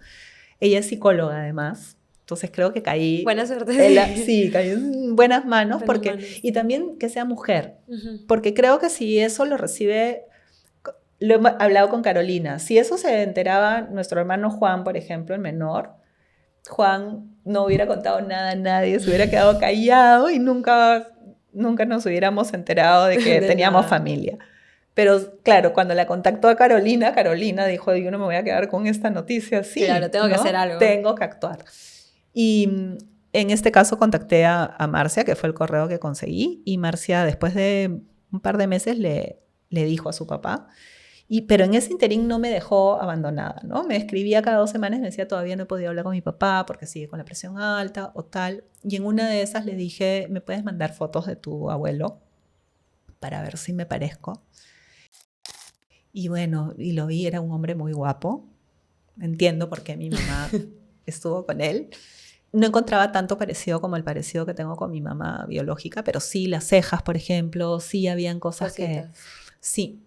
Ella es psicóloga además, entonces creo que caí... Buena suerte. Sí, caí en buenas manos, y también que sea mujer, porque creo que si eso lo recibe... Lo he hablado con Carolina. Si eso se enteraba nuestro hermano Juan, por ejemplo, el menor, Juan no hubiera contado nada a nadie, se hubiera quedado callado y nunca nos hubiéramos enterado de que teníamos familia. Pero claro, cuando la contactó a Carolina, Carolina dijo, yo no me voy a quedar con esta noticia así. Claro, tengo que hacer algo. Tengo que actuar. Y en este caso contacté a Marcia, que fue el correo que conseguí, y Marcia después de un par de meses le dijo a su papá. Pero en ese interín no me dejó abandonada, ¿no? Me escribía cada 2 semanas y me decía, todavía no he podido hablar con mi papá porque sigue con la presión alta o tal. Y en una de esas le dije, ¿me puedes mandar fotos de tu abuelo para ver si me parezco? Y bueno, y lo vi, era un hombre muy guapo. Entiendo por qué mi mamá estuvo con él. No encontraba tanto parecido como el parecido que tengo con mi mamá biológica, pero sí las cejas, por ejemplo, sí habían cosas que... Sí.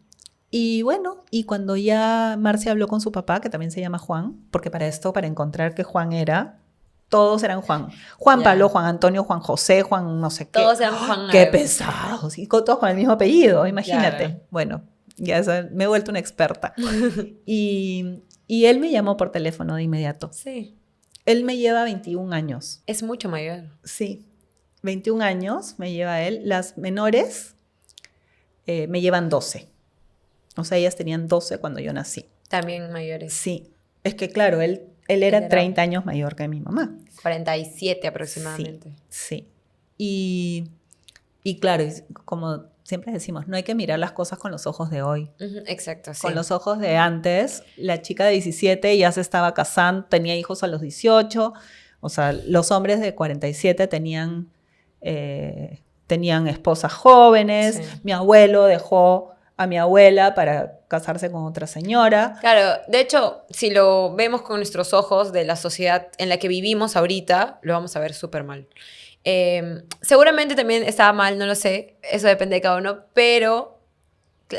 Y bueno, y cuando ya Marcia habló con su papá, que también se llama Juan, porque para encontrar que Juan era, todos eran Juan. Juan Pablo, Juan Antonio, Juan José, Juan no sé qué. Todos eran Juan. ¡Qué pesados! Y todos con el mismo apellido, imagínate. Claro. Bueno, ya me he vuelto una experta. y él me llamó por teléfono de inmediato. Sí. Él me lleva 21 años. Es mucho mayor. Sí, 21 años me lleva él. Las menores me llevan 12. O sea, ellas tenían 12 cuando yo nací. También mayores. Sí. Es que, claro, él era 30 años mayor que mi mamá. 47 aproximadamente. Sí. Y claro, como siempre decimos, no hay que mirar las cosas con los ojos de hoy. Exacto, sí. Con los ojos de antes, la chica de 17 ya se estaba casando, tenía hijos a los 18. O sea, los hombres de 47 tenían esposas jóvenes. Sí. Mi abuelo dejó a mi abuela para casarse con otra señora. Claro, de hecho, si lo vemos con nuestros ojos de la sociedad en la que vivimos ahorita, lo vamos a ver súper mal. Seguramente también estaba mal, no lo sé, eso depende de cada uno, pero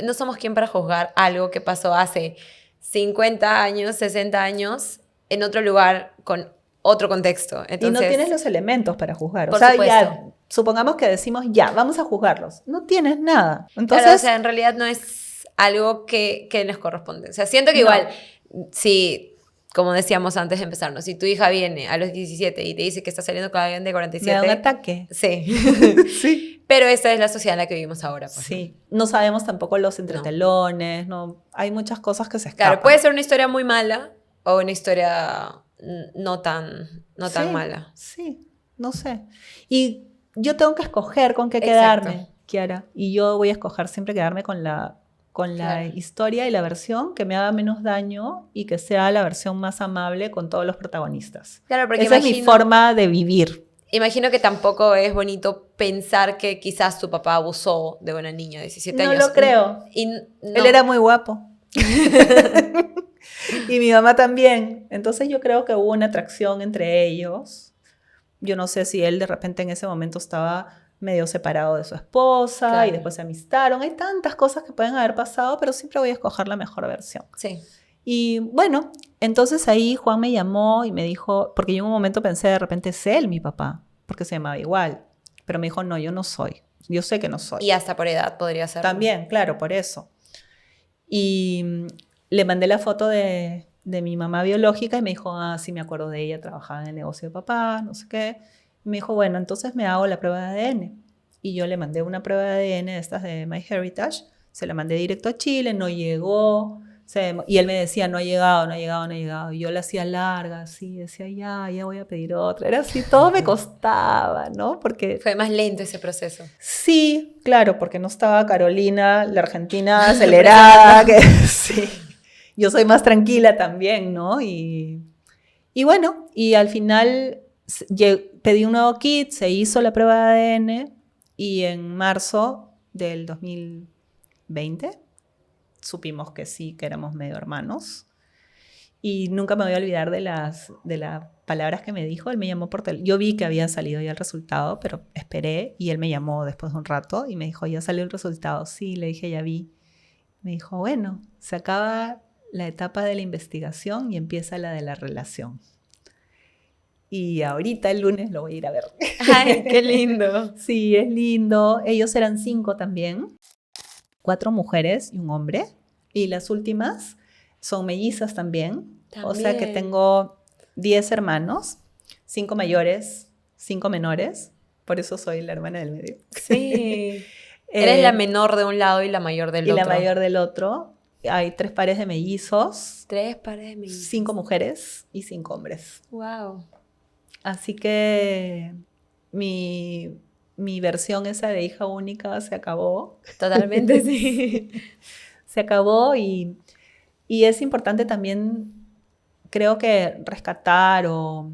no somos quien para juzgar algo que pasó hace 50 años, 60 años, en otro lugar, con otro contexto. Entonces, y no tienes los elementos para juzgar. Por supuesto. Ya, supongamos que decimos, ya, vamos a juzgarlos. No tienes nada. Entonces, claro, o sea, en realidad no es algo que les corresponde. O sea, siento que igual, si, como decíamos antes de empezarnos, si tu hija viene a los 17 y te dice que está saliendo con alguien de 47... Me da un ataque. Sí. Sí. Pero esta es la sociedad en la que vivimos ahora. Pues, sí. No sabemos tampoco los entretelones, no. Hay muchas cosas que se escapan. Claro, puede ser una historia muy mala o una historia no tan mala. Sí, no sé. Y yo tengo que escoger con qué quedarme, Kiara. Y yo voy a escoger siempre quedarme con la historia y la versión que me haga menos daño y que sea la versión más amable con todos los protagonistas. Claro, porque esa es mi forma de vivir. Imagino que tampoco es bonito pensar que quizás tu papá abusó de una niña de 17 años. No lo creo. Él era muy guapo. Y mi mamá también. Entonces yo creo que hubo una atracción entre ellos. Yo no sé si él de repente en ese momento estaba medio separado de su esposa, claro, y después se amistaron. Hay tantas cosas que pueden haber pasado, pero siempre voy a escoger la mejor versión. Sí. Y bueno, entonces ahí Juan me llamó y me dijo, porque yo en un momento pensé, de repente es él mi papá, porque se llamaba igual. Pero me dijo, no, yo no soy. Yo sé que no soy. Y hasta por edad podría ser. También, claro, por eso. Y le mandé la foto de mi mamá biológica y me dijo, sí me acuerdo de ella, trabajaba en el negocio de papá, no sé qué. Y me dijo, bueno, entonces me hago la prueba de ADN. Y yo le mandé una prueba de ADN de estas de MyHeritage, se la mandé directo a Chile, no llegó. Y él me decía, no ha llegado. Y yo la hacía larga, así, decía, ya voy a pedir otra. Era así, todo me costaba, ¿no? Porque fue más lento ese proceso. Sí, claro, porque no estaba Carolina, la argentina acelerada. Sí. Yo soy más tranquila también, ¿no? Y bueno, y al final pedí un nuevo kit, se hizo la prueba de ADN y en marzo del 2020 supimos que sí, que éramos medio hermanos. Y nunca me voy a olvidar de las palabras que me dijo. Él me llamó por teléfono. Yo vi que había salido ya el resultado, pero esperé y él me llamó después de un rato y me dijo, ¿ya salió el resultado? Sí, le dije, ya vi. Me dijo, bueno, se acaba la etapa de la investigación y empieza la de la relación. Y ahorita el lunes lo voy a ir a ver. ¡Ay, qué lindo! Sí, es lindo. Ellos eran 5 también. 4 mujeres y un hombre. Y las últimas son mellizas también. O sea que tengo 10 hermanos, 5 mayores, 5 menores. Por eso soy la hermana del medio. Sí. Eres la menor de un lado y la mayor del otro. Y la mayor del otro. Hay 3 pares de mellizos. 3 pares de mellizos. 5 mujeres y 5 hombres. Wow. Así que mi versión esa de hija única se acabó. Totalmente, sí. Se acabó y es importante también, creo que rescatar o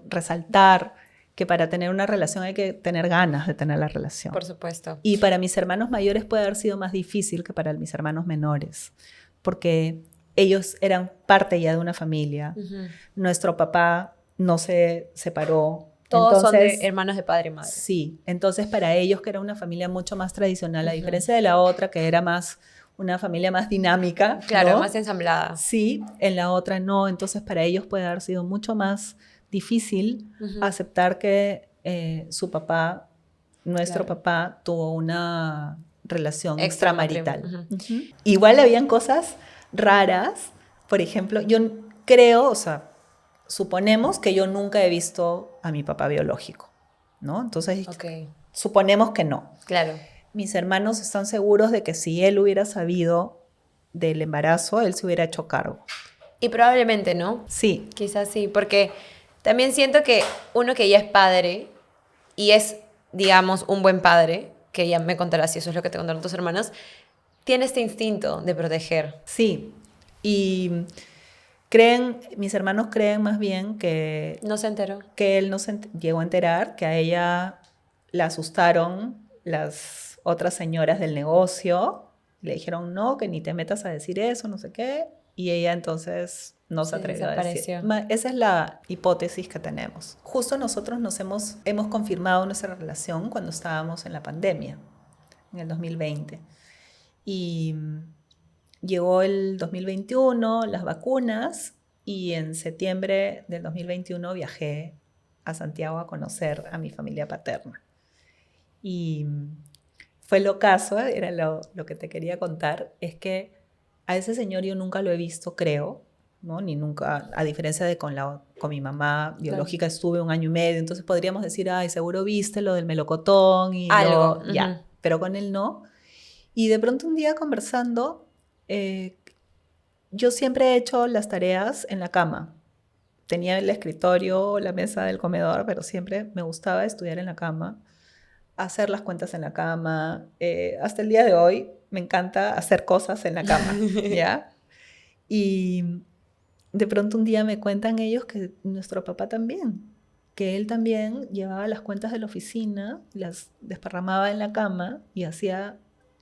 resaltar que para tener una relación hay que tener ganas de tener la relación. Por supuesto. Y para mis hermanos mayores puede haber sido más difícil que para mis hermanos menores, porque ellos eran parte ya de una familia. Uh-huh. Nuestro papá no se separó. Todos son de hermanos de padre y madre. Sí, entonces para ellos, que era una familia mucho más tradicional, a diferencia de la otra, que era más una familia más dinámica. Claro, ¿no? más ensamblada. Sí, en la otra no. Entonces para ellos puede haber sido mucho más difícil aceptar que su papá, nuestro papá, tuvo una relación extramarital. Igual habían cosas raras. Por ejemplo, yo creo, o sea, suponemos que yo nunca he visto a mi papá biológico, ¿no? Entonces, suponemos que no. Claro. Mis hermanos están seguros de que si él hubiera sabido del embarazo, él se hubiera hecho cargo. Y probablemente, ¿no? Sí. Quizás sí, porque también siento que uno que ya es padre y es, digamos, un buen padre, que ya me contarás si eso es lo que te contaron tus hermanos, tiene este instinto de proteger. Sí, y mis hermanos creen más bien que... No se enteró. Que él no se llegó a enterar, que a ella la asustaron las otras señoras del negocio, le dijeron no, que ni te metas a decir eso, no sé qué, y ella entonces no se atrevió a decir. Esa es la hipótesis que tenemos. Justo nosotros hemos confirmado nuestra relación cuando estábamos en la pandemia, en el 2020. Y llegó el 2021, las vacunas, y en septiembre del 2021 viajé a Santiago a conocer a mi familia paterna. Y fue lo caso, era lo que te quería contar, es que a ese señor yo nunca lo he visto, creo, ¿no? Ni nunca, a diferencia de con mi mamá biológica, claro. Estuve 1 año y medio, entonces podríamos decir, ay, seguro viste lo del melocotón y algo, ya, pero con él no. Y de pronto un día conversando, yo siempre he hecho las tareas en la cama. Tenía el escritorio, la mesa del comedor, pero siempre me gustaba estudiar en la cama, hacer las cuentas en la cama. Hasta el día de hoy me encanta hacer cosas en la cama, ¿ya? Y de pronto un día me cuentan ellos que nuestro papá también, que él también llevaba las cuentas de la oficina, las desparramaba en la cama y hacía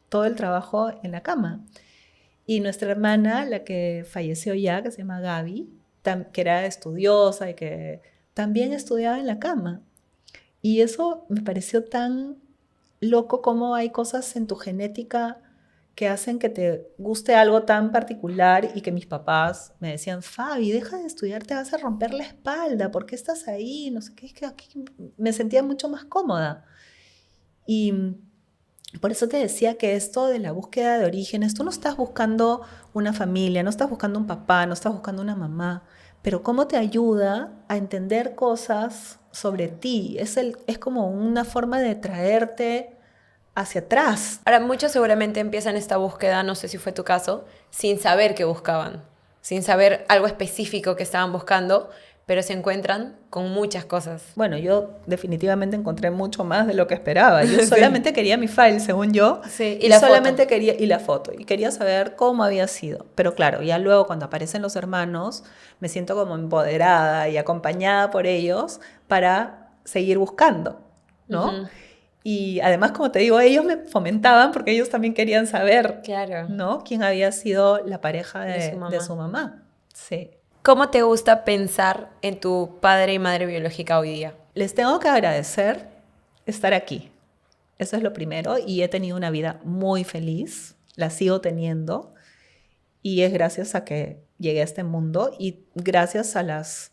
todo el trabajo en la cama. Y nuestra hermana, la que falleció ya, que se llama Gaby, que era estudiosa y que también estudiaba en la cama. Y eso me pareció tan loco, como hay cosas en tu genética que hacen que te guste algo tan particular, y que mis papás me decían, Fabi, deja de estudiar, te vas a romper la espalda, ¿por qué estás ahí? No sé qué, es que aquí me sentía mucho más cómoda. Y por eso te decía que esto de la búsqueda de orígenes, tú no estás buscando una familia, no estás buscando un papá, no estás buscando una mamá, pero cómo te ayuda a entender cosas sobre ti. Es como una forma de traerte hacia atrás. Ahora, muchos seguramente empiezan esta búsqueda, no sé si fue tu caso, sin saber qué buscaban, sin saber algo específico que estaban buscando, pero se encuentran con muchas cosas. Bueno, yo definitivamente encontré mucho más de lo que esperaba. Yo solamente quería mi file, según yo. Sí, y la solamente foto. Y la foto. Y quería saber cómo había sido. Pero claro, ya luego cuando aparecen los hermanos, me siento como empoderada y acompañada por ellos para seguir buscando, ¿no? Uh-huh. Y además, como te digo, ellos me fomentaban porque ellos también querían saber, claro, ¿no? Quién había sido la pareja de su mamá. Sí. ¿Cómo te gusta pensar en tu padre y madre biológica hoy día? Les tengo que agradecer estar aquí. Eso es lo primero. Y he tenido una vida muy feliz. La sigo teniendo. Y es gracias a que llegué a este mundo y gracias a las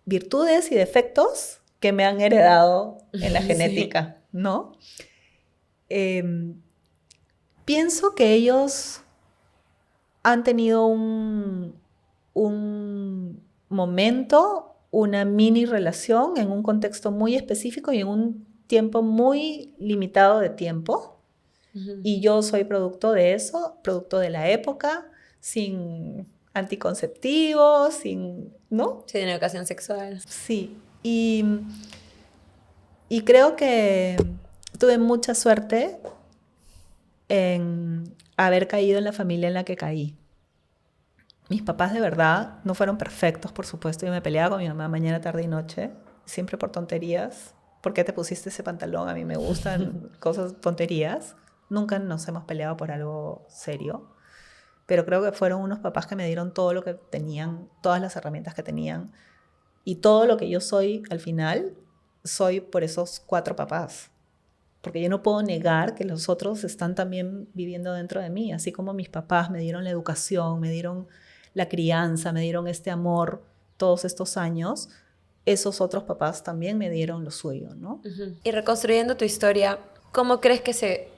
virtudes y defectos que me han heredado en la genética, sí. ¿No? Pienso que ellos han tenido un momento, una mini relación en un contexto muy específico y en un tiempo muy limitado de tiempo. Y yo soy producto de eso, producto de la época, sin anticonceptivos, ¿no? Sin educación sexual. Sí, y creo que tuve mucha suerte en haber caído en la familia en la que caí. Mis papás de verdad no fueron perfectos, por supuesto. Yo me peleaba con mi mamá mañana, tarde y noche, siempre por tonterías. ¿Por qué te pusiste ese pantalón? A mí me gustan cosas, tonterías. Nunca nos hemos peleado por algo serio. Pero creo que fueron unos papás que me dieron todo lo que tenían, todas las herramientas que tenían. Y todo lo que yo soy, al final, soy por esos 4 papás. Porque yo no puedo negar que los otros están también viviendo dentro de mí. Así como mis papás me dieron la educación, me dieron la crianza, me dieron este amor todos estos años, esos otros papás también me dieron lo suyo, ¿no? Uh-huh. Y reconstruyendo tu historia, ¿cómo crees que se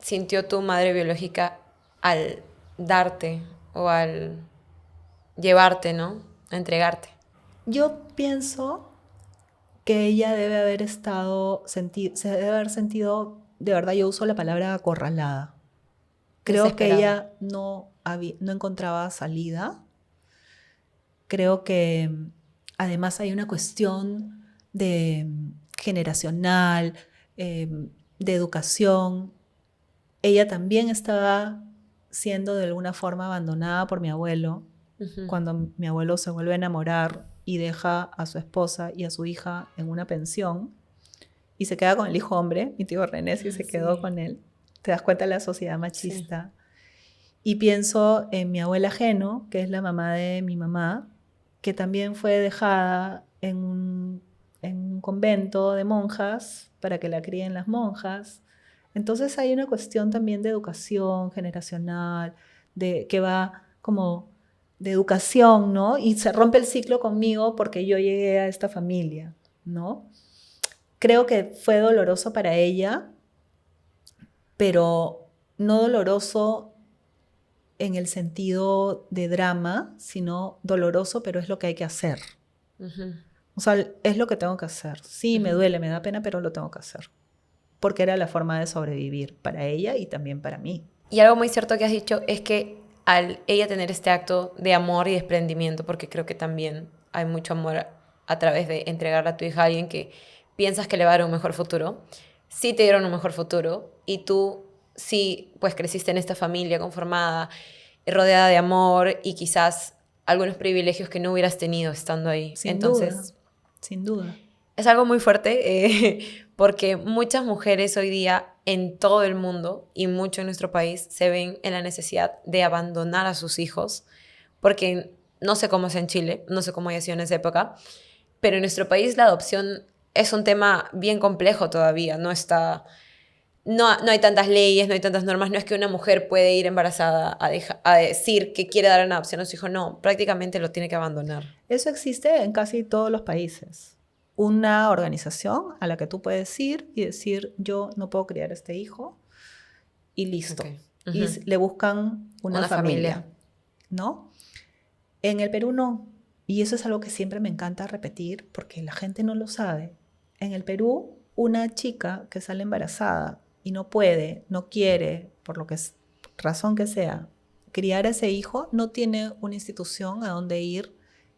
sintió tu madre biológica al darte o al llevarte, ¿no? A entregarte. Yo pienso que ella debe haber se debe haber sentido, de verdad yo uso la palabra acorralada. Creo que ella no encontraba salida. Creo que además hay una cuestión generacional, de educación. Ella también estaba siendo de alguna forma abandonada por mi abuelo, uh-huh. Cuando mi abuelo se vuelve a enamorar y deja a su esposa y a su hija en una pensión y se queda con el hijo hombre, mi tío René sí se quedó con él. Te das cuenta de la sociedad machista. Sí. Y pienso en mi abuela Geno, que es la mamá de mi mamá, que también fue dejada en un convento de monjas para que la críen las monjas. Entonces hay una cuestión también de educación generacional, que va como de educación, ¿no? Y se rompe el ciclo conmigo porque yo llegué a esta familia, ¿no? Creo que fue doloroso para ella, pero no doloroso en el sentido de drama, sino doloroso, pero es lo que hay que hacer. Uh-huh. O sea, es lo que tengo que hacer. Sí, uh-huh. Me duele, me da pena, pero lo tengo que hacer. Porque era la forma de sobrevivir para ella y también para mí. Y algo muy cierto que has dicho es que al ella tener este acto de amor y desprendimiento, porque creo que también hay mucho amor a través de entregarle a tu hija a alguien que piensas que le va a dar un mejor futuro, sí te dieron un mejor futuro y tú sí pues creciste en esta familia conformada, rodeada de amor y quizás algunos privilegios que no hubieras tenido estando ahí. Sin duda. Es algo muy fuerte porque muchas mujeres hoy día en todo el mundo y mucho en nuestro país se ven en la necesidad de abandonar a sus hijos porque no sé cómo es en Chile, no sé cómo haya sido en esa época, pero en nuestro país la adopción es un tema bien complejo todavía, no hay tantas leyes, no hay tantas normas, no es que una mujer puede ir embarazada a decir que quiere dar una adopción a su hijo, no, prácticamente lo tiene que abandonar. Eso existe en casi todos los países. Una organización a la que tú puedes ir y decir, yo no puedo criar a este hijo, y listo. Okay. Uh-huh. Y le buscan una familia, ¿no? En el Perú no. Y eso es algo que siempre me encanta repetir porque la gente no lo sabe. En el Perú, una chica que sale embarazada y no puede, no quiere, por lo que es razón que sea, criar a ese hijo, no tiene una institución a donde ir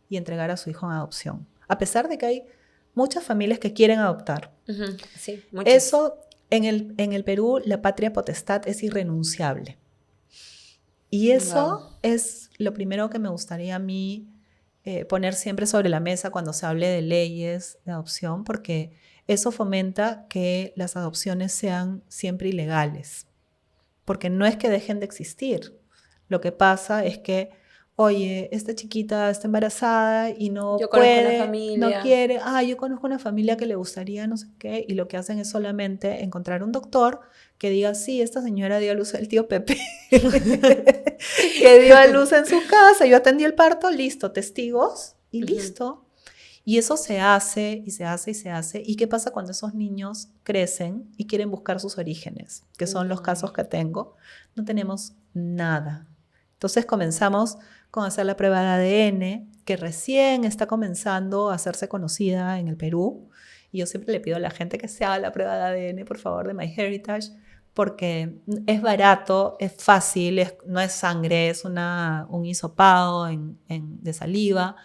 y entregar a su hijo en adopción. A pesar de que hay muchas familias que quieren adoptar. Uh-huh. Sí, muchas. Eso, en el Perú, la patria potestad es irrenunciable. Y eso es lo primero que me gustaría a mí poner siempre sobre la mesa cuando se hable de leyes de adopción, porque eso fomenta que las adopciones sean siempre ilegales, porque no es que dejen de existir. Lo que pasa es que, oye, esta chiquita está embarazada y no puede, no quiere, yo conozco una familia que le gustaría no sé qué, y lo que hacen es solamente encontrar un doctor que diga, sí, esta señora dio a luz al tío Pepe, que dio a luz en su casa, yo atendí el parto, listo, testigos, y listo. Y eso se hace, y se hace, y se hace. ¿Y qué pasa cuando esos niños crecen y quieren buscar sus orígenes? Que son los casos que tengo. No tenemos nada. Entonces comenzamos con hacer la prueba de ADN, que recién está comenzando a hacerse conocida en el Perú. Y yo siempre le pido a la gente que se haga la prueba de ADN, por favor, de MyHeritage, porque es barato, es fácil, no es sangre, es un hisopado de saliva,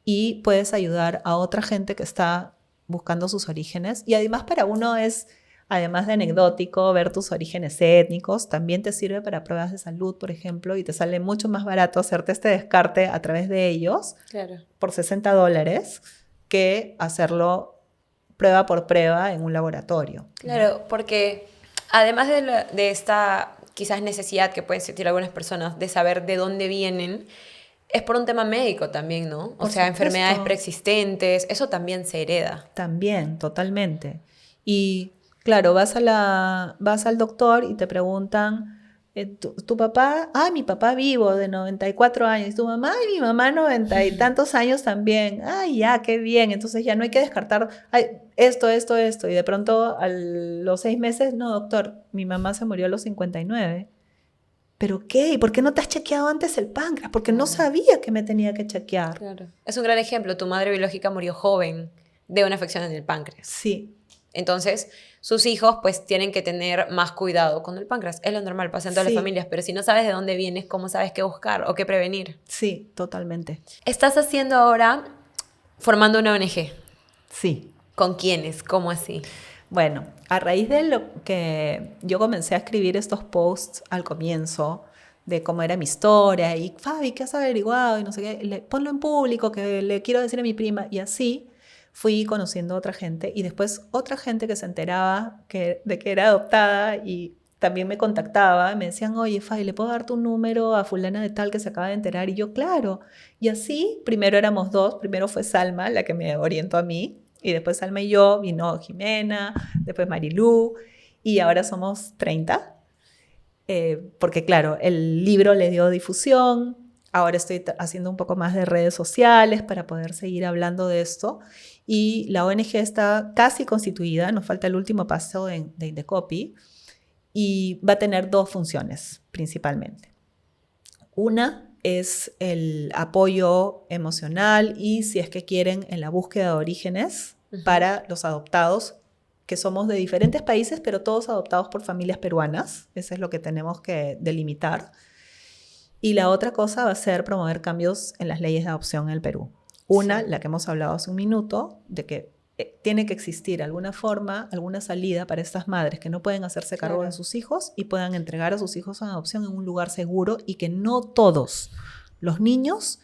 y puedes ayudar a otra gente que está buscando sus orígenes. Y además para uno es, además de anecdótico, ver tus orígenes étnicos, también te sirve para pruebas de salud, por ejemplo, y te sale mucho más barato hacerte este descarte a través de ellos, claro, por $60, que hacerlo prueba por prueba en un laboratorio. Claro, porque además de esta quizás necesidad que pueden sentir algunas personas de saber de dónde vienen, es por un tema médico también, ¿no? O sea, enfermedades preexistentes, eso también se hereda. También, totalmente. Y claro, vas al doctor y te preguntan, ¿tu papá? Mi papá vivo de 94 años. ¿Y tu mamá? Mi mamá 90 y tantos años también. Ya, qué bien. Entonces ya no hay que descartar esto. Y de pronto a los 6 meses, no, doctor, mi mamá se murió a los 59. ¿Pero qué? ¿Y por qué no te has chequeado antes el páncreas? Porque no sabía que me tenía que chequear. Claro. Es un gran ejemplo. Tu madre biológica murió joven de una afección en el páncreas. Sí. Entonces, sus hijos pues tienen que tener más cuidado con el páncreas. Es lo normal, pasa en todas las familias. Pero si no sabes de dónde vienes, ¿cómo sabes qué buscar o qué prevenir? Sí, totalmente. Estás haciendo ahora, formando una ONG. Sí. ¿Con quiénes? ¿Cómo así? Bueno, a raíz de lo que yo comencé a escribir estos posts al comienzo, de cómo era mi historia, y Fabi, ¿qué has averiguado? Y no sé qué, ponlo en público, que le quiero decir a mi prima, y así fui conociendo a otra gente, y después otra gente que se enteraba de que era adoptada, y también me contactaba, y me decían, oye, Fabi, ¿le puedo dar tu número a fulana de tal que se acaba de enterar? Y yo, claro. Y así, primero éramos 2, primero fue Salma, la que me orientó a mí, y después Salma y yo, vino Jimena, después Marilú, y ahora somos 30. Porque claro, el libro le dio difusión, ahora estoy haciendo un poco más de redes sociales para poder seguir hablando de esto, y la ONG está casi constituida, nos falta el último paso de Indecopy, y va a tener 2 funciones principalmente. Una es el apoyo emocional y, si es que quieren, en la búsqueda de orígenes para los adoptados, que somos de diferentes países, pero todos adoptados por familias peruanas. Eso es lo que tenemos que delimitar. Y la otra cosa va a ser promover cambios en las leyes de adopción en el Perú. Una, la que hemos hablado hace un minuto, de que tiene que existir alguna forma, alguna salida para estas madres que no pueden hacerse cargo de sus hijos y puedan entregar a sus hijos en adopción en un lugar seguro, y que no todos los niños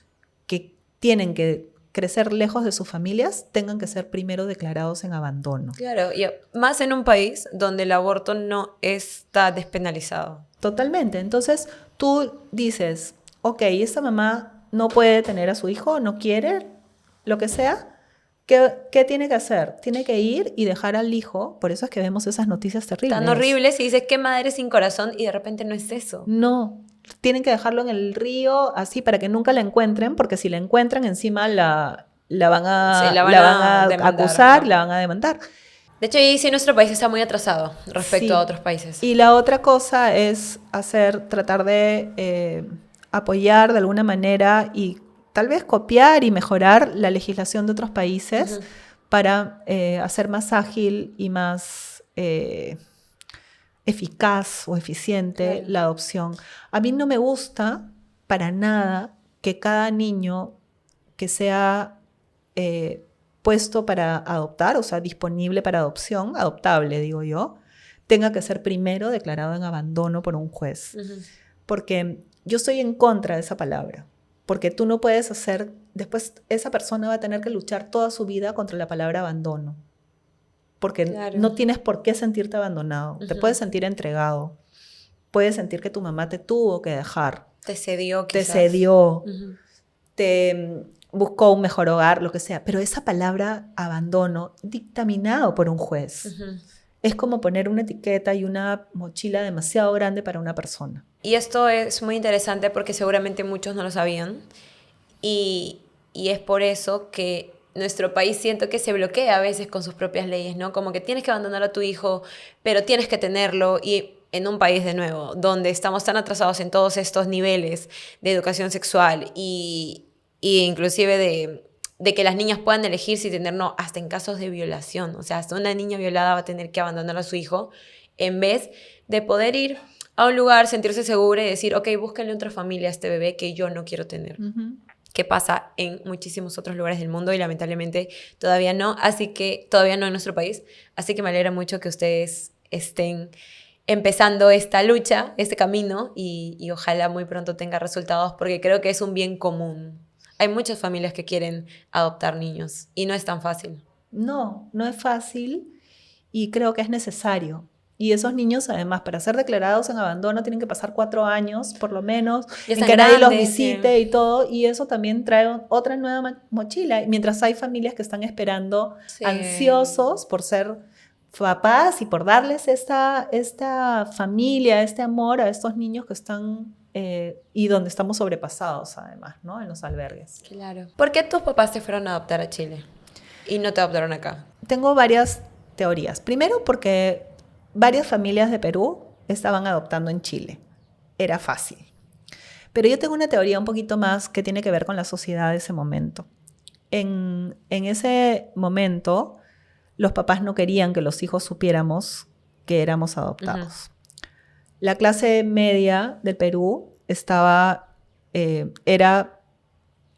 que tienen que crecer lejos de sus familias tengan que ser primero declarados en abandono. Claro, y más en un país donde el aborto no está despenalizado. Totalmente. Entonces tú dices, ok, esta mamá no puede tener a su hijo, no quiere, lo que sea. ¿Qué tiene que hacer? Tiene que ir y dejar al hijo. Por eso es que vemos esas noticias terribles. Tan horribles, y dices, qué madre sin corazón, y de repente no es eso. No, tienen que dejarlo en el río así para que nunca la encuentren, porque si la encuentran encima la van a acusar, la van a demandar. De hecho, ahí sí nuestro país está muy atrasado respecto a otros países. Y la otra cosa es tratar de apoyar de alguna manera y tal vez copiar y mejorar la legislación de otros países para hacer más ágil y más eficaz o eficiente la adopción. A mí no me gusta para nada que cada niño que sea puesto para adoptar, o sea, disponible para adopción, adoptable, digo yo, tenga que ser primero declarado en abandono por un juez. Porque yo estoy en contra de esa palabra. Porque tú no puedes hacer, después esa persona va a tener que luchar toda su vida contra la palabra abandono. Porque no tienes por qué sentirte abandonado. Te puedes sentir entregado. Puedes sentir que tu mamá te tuvo que dejar. Te cedió quizás. Te cedió. Te buscó un mejor hogar, lo que sea. Pero esa palabra abandono, dictaminado por un juez, es como poner una etiqueta y una mochila demasiado grande para una persona. Y esto es muy interesante porque seguramente muchos no lo sabían. Y es por eso que nuestro país siento que se bloquea a veces con sus propias leyes, ¿no? Como que tienes que abandonar a tu hijo, pero tienes que tenerlo. Y en un país, de nuevo, donde estamos tan atrasados en todos estos niveles de educación sexual y inclusive de que las niñas puedan elegir si tener, no, hasta en casos de violación. O sea, hasta una niña violada va a tener que abandonar a su hijo en vez de poder ir a un lugar, sentirse segura y decir, ok, búsquenle otra familia a este bebé que yo no quiero tener. Que pasa en muchísimos otros lugares del mundo y lamentablemente todavía no en nuestro país. Así que me alegra mucho que ustedes estén empezando esta lucha, este camino y ojalá muy pronto tenga resultados porque creo que es un bien común. Hay muchas familias que quieren adoptar niños y no es tan fácil. No es fácil y creo que es necesario. Y esos niños, además, para ser declarados en abandono, tienen que pasar 4 años, por lo menos, en que nadie los visite y todo. Y eso también trae otra nueva mochila. Mientras hay familias que están esperando, ansiosos por ser papás y por darles esta familia, este amor a estos niños que están... y donde estamos sobrepasados, además, ¿no? En los albergues. Claro. ¿Por qué tus papás te fueron a adoptar a Chile y no te adoptaron acá? Tengo varias teorías. Primero, porque varias familias de Perú estaban adoptando en Chile. Era fácil. Pero yo tengo una teoría un poquito más que tiene que ver con la sociedad de ese momento. En ese momento, los papás no querían que los hijos supiéramos que éramos adoptados. La clase media del Perú era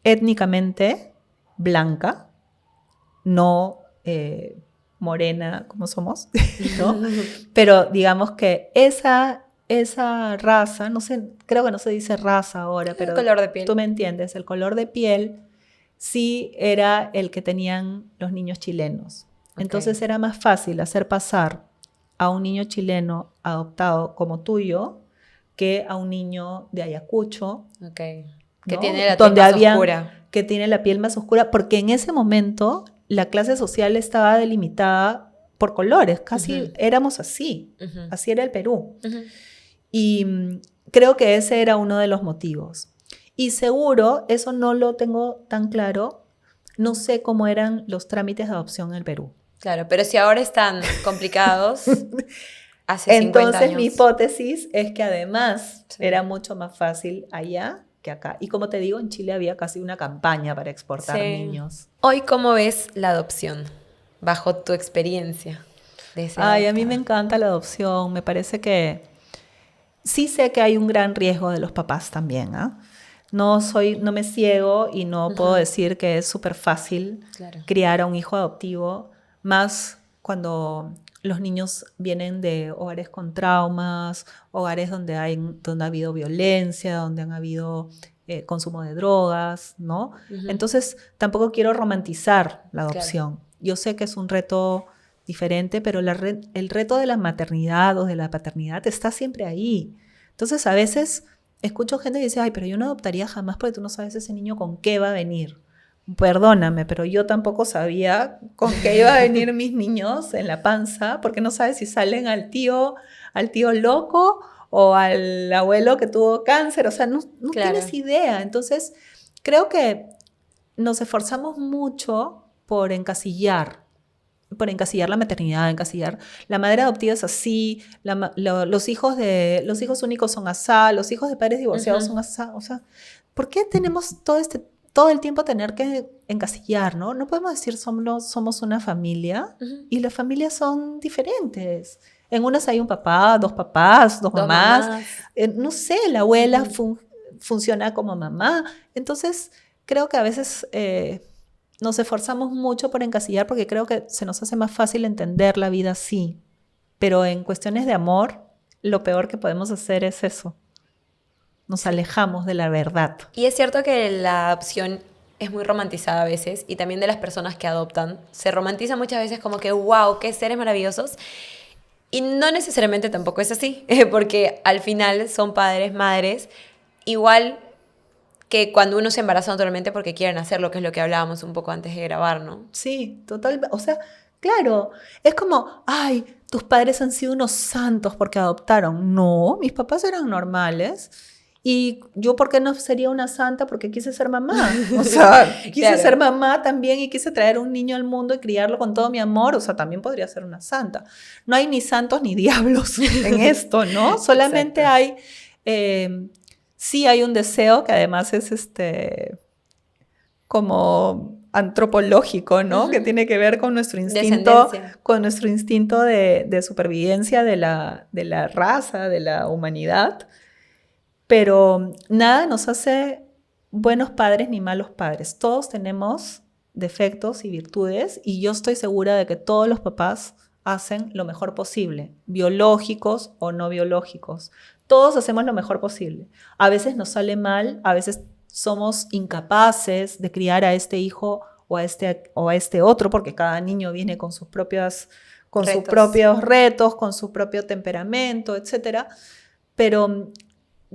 étnicamente blanca, no morena como somos, ¿no? Pero digamos que esa raza, no sé, creo que no se dice raza ahora, pero el color de piel. Tú me entiendes, el color de piel sí era el que tenían los niños chilenos. Entonces era más fácil hacer pasar a un niño chileno adoptado como tuyo que a un niño de Ayacucho. Que ¿no? tiene la piel más oscura. Que tiene la piel más oscura, porque en ese momento la clase social estaba delimitada por colores. Casi éramos así. Así era el Perú. Y creo que ese era uno de los motivos. Y seguro, eso no lo tengo tan claro, no sé cómo eran los trámites de adopción en el Perú. Claro, pero si ahora están complicados, hace 50 Entonces, años. mi hipótesis es que además era mucho más fácil allá que acá. Y como te digo, en Chile había casi una campaña para exportar niños. Hoy, ¿cómo ves la adopción bajo tu experiencia? A mí me encanta la adopción. Me parece que sí sé que hay un gran riesgo de los papás también, No me ciego y no puedo decir que es súper fácil criar a un hijo adoptivo, más cuando los niños vienen de hogares con traumas, hogares donde ha habido violencia, donde han habido consumo de drogas, ¿no? Entonces, tampoco quiero romantizar la adopción. Yo sé que es un reto diferente, pero el reto de la maternidad o de la paternidad está siempre ahí. Entonces, a veces escucho gente que dice, ay, pero yo no adoptaría jamás porque tú no sabes ese niño con qué va a venir. Perdóname, pero yo tampoco sabía con qué iba a venir mis niños en la panza, porque no sabes si salen al tío loco o al abuelo que tuvo cáncer, o sea, no tienes idea. Entonces, creo que nos esforzamos mucho por encasillar la maternidad, encasillar. La madre adoptiva es así, los hijos únicos son asá, los hijos de padres divorciados son asá. O sea, ¿por qué tenemos todo el tiempo tener que encasillar, ¿no? No podemos decir somos una familia y las familias son diferentes. En unas hay un papá, dos papás, dos mamás. No sé, la abuela funciona como mamá. Entonces, creo que a veces nos esforzamos mucho por encasillar porque creo que se nos hace más fácil entender la vida así. Pero en cuestiones de amor, lo peor que podemos hacer es eso. nos alejamos de la verdad. Y es cierto que la adopción es muy romantizada a veces, y también de las personas que adoptan. Se romantiza muchas veces como que, wow, qué seres maravillosos. Y no necesariamente tampoco es así, porque al final son padres, madres, igual que cuando uno se embaraza naturalmente porque quieren hacerlo, que es lo que hablábamos un poco antes de grabar, ¿no? Sí, total. O sea, claro, es como, ay, tus padres han sido unos santos porque adoptaron. No, mis papás eran normales. Y yo, ¿por qué no sería una santa? Porque quise ser mamá. O sea, quise Claro. ser mamá también y quise traer un niño al mundo y criarlo con todo mi amor. O sea, también podría ser una santa. No hay ni santos ni diablos en esto, ¿no? Solamente Exacto. hay, sí hay un deseo que además es como antropológico, ¿no? Que tiene que ver con nuestro instinto, Descendencia. de supervivencia de la raza, de la humanidad. Pero nada nos hace buenos padres ni malos padres. Todos tenemos defectos y virtudes y yo estoy segura de que todos los papás hacen lo mejor posible, biológicos o no biológicos. Todos hacemos lo mejor posible. A veces nos sale mal, a veces somos incapaces de criar a este hijo o a este otro, porque cada niño viene con sus propios retos, con su propio temperamento, etc. Pero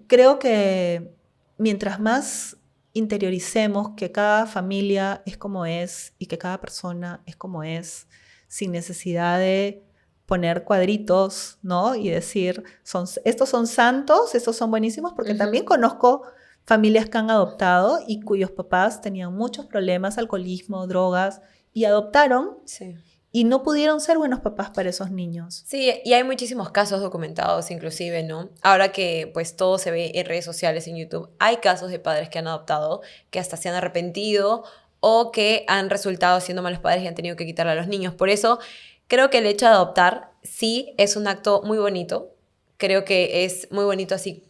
creo que mientras más interioricemos que cada familia es como es y que cada persona es como es, sin necesidad de poner cuadritos, ¿no? Y decir, estos son santos, estos son buenísimos, porque también conozco familias que han adoptado y cuyos papás tenían muchos problemas, alcoholismo, drogas, y adoptaron. Sí. Y no pudieron ser buenos papás para esos niños. Sí, y hay muchísimos casos documentados inclusive, ¿no? Ahora que pues todo se ve en redes sociales, en YouTube, hay casos de padres que han adoptado, que hasta se han arrepentido o que han resultado siendo malos padres y han tenido que quitarle a los niños. Por eso creo que el hecho de adoptar sí es un acto muy bonito. Creo que es muy bonito así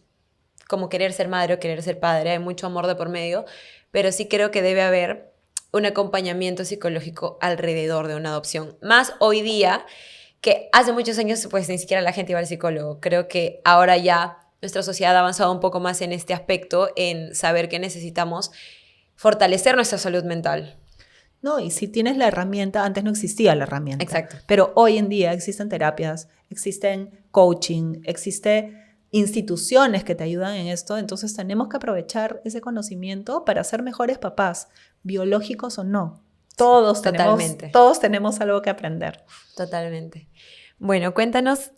como querer ser madre o querer ser padre. Hay mucho amor de por medio, pero sí creo que debe haber un acompañamiento psicológico alrededor de una adopción. Más hoy día, que hace muchos años pues ni siquiera la gente iba al psicólogo. Creo que ahora ya nuestra sociedad ha avanzado un poco más en este aspecto, en saber que necesitamos fortalecer nuestra salud mental. No, y si tienes la herramienta, antes no existía la herramienta. Exacto. Pero hoy en día existen terapias, existen coaching, existen instituciones que te ayudan en esto, entonces tenemos que aprovechar ese conocimiento para ser mejores papás, biológicos o no. Todos tenemos algo que aprender. Totalmente. Bueno, cuéntanos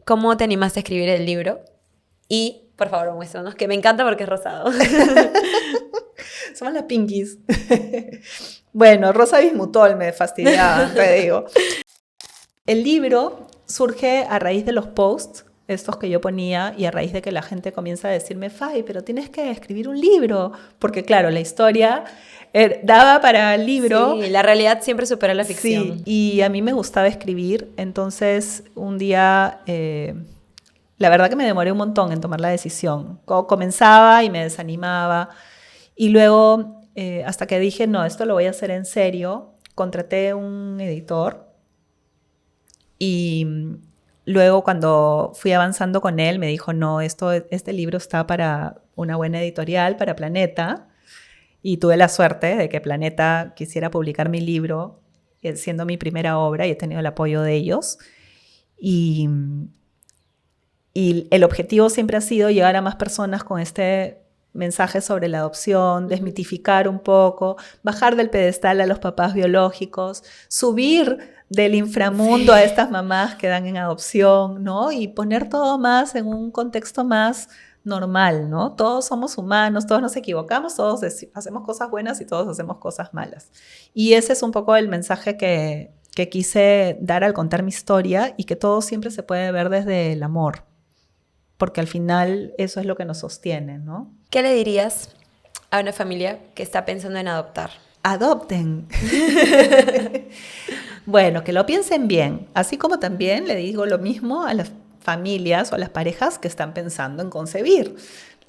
cómo te animaste a escribir el libro y, por favor, muéstranos, que me encanta porque es rosado. Somos las Pinkies. Bueno, Rosa Bismutol me fastidiaba, te digo. El libro surge a raíz de los posts, estos que yo ponía, y a raíz de que la gente comienza a decirme, Fay, pero tienes que escribir un libro, porque claro, la historia daba para el libro. Sí, la realidad siempre supera la ficción. Sí, y a mí me gustaba escribir, entonces un día, la verdad que me demoré un montón en tomar la decisión. Comenzaba y me desanimaba, y luego, hasta que dije, no, esto lo voy a hacer en serio, contraté un editor, y luego cuando fui avanzando con él, me dijo, no, este libro está para una buena editorial, para Planeta. Y tuve la suerte de que Planeta quisiera publicar mi libro, siendo mi primera obra, y he tenido el apoyo de ellos. Y el objetivo siempre ha sido llegar a más personas con este mensaje sobre la adopción, desmitificar un poco, bajar del pedestal a los papás biológicos, subir del inframundo a estas mamás que dan en adopción, ¿no? Y poner todo más en un contexto más normal, ¿no? Todos somos humanos, todos nos equivocamos, todos hacemos cosas buenas y todos hacemos cosas malas. Y ese es un poco el mensaje que quise dar al contar mi historia, y que todo siempre se puede ver desde el amor, porque al final eso es lo que nos sostiene, ¿no? ¿Qué le dirías a una familia que está pensando en adoptar? Adopten. Bueno, que lo piensen bien, así como también le digo lo mismo a las familias o a las parejas que están pensando en concebir.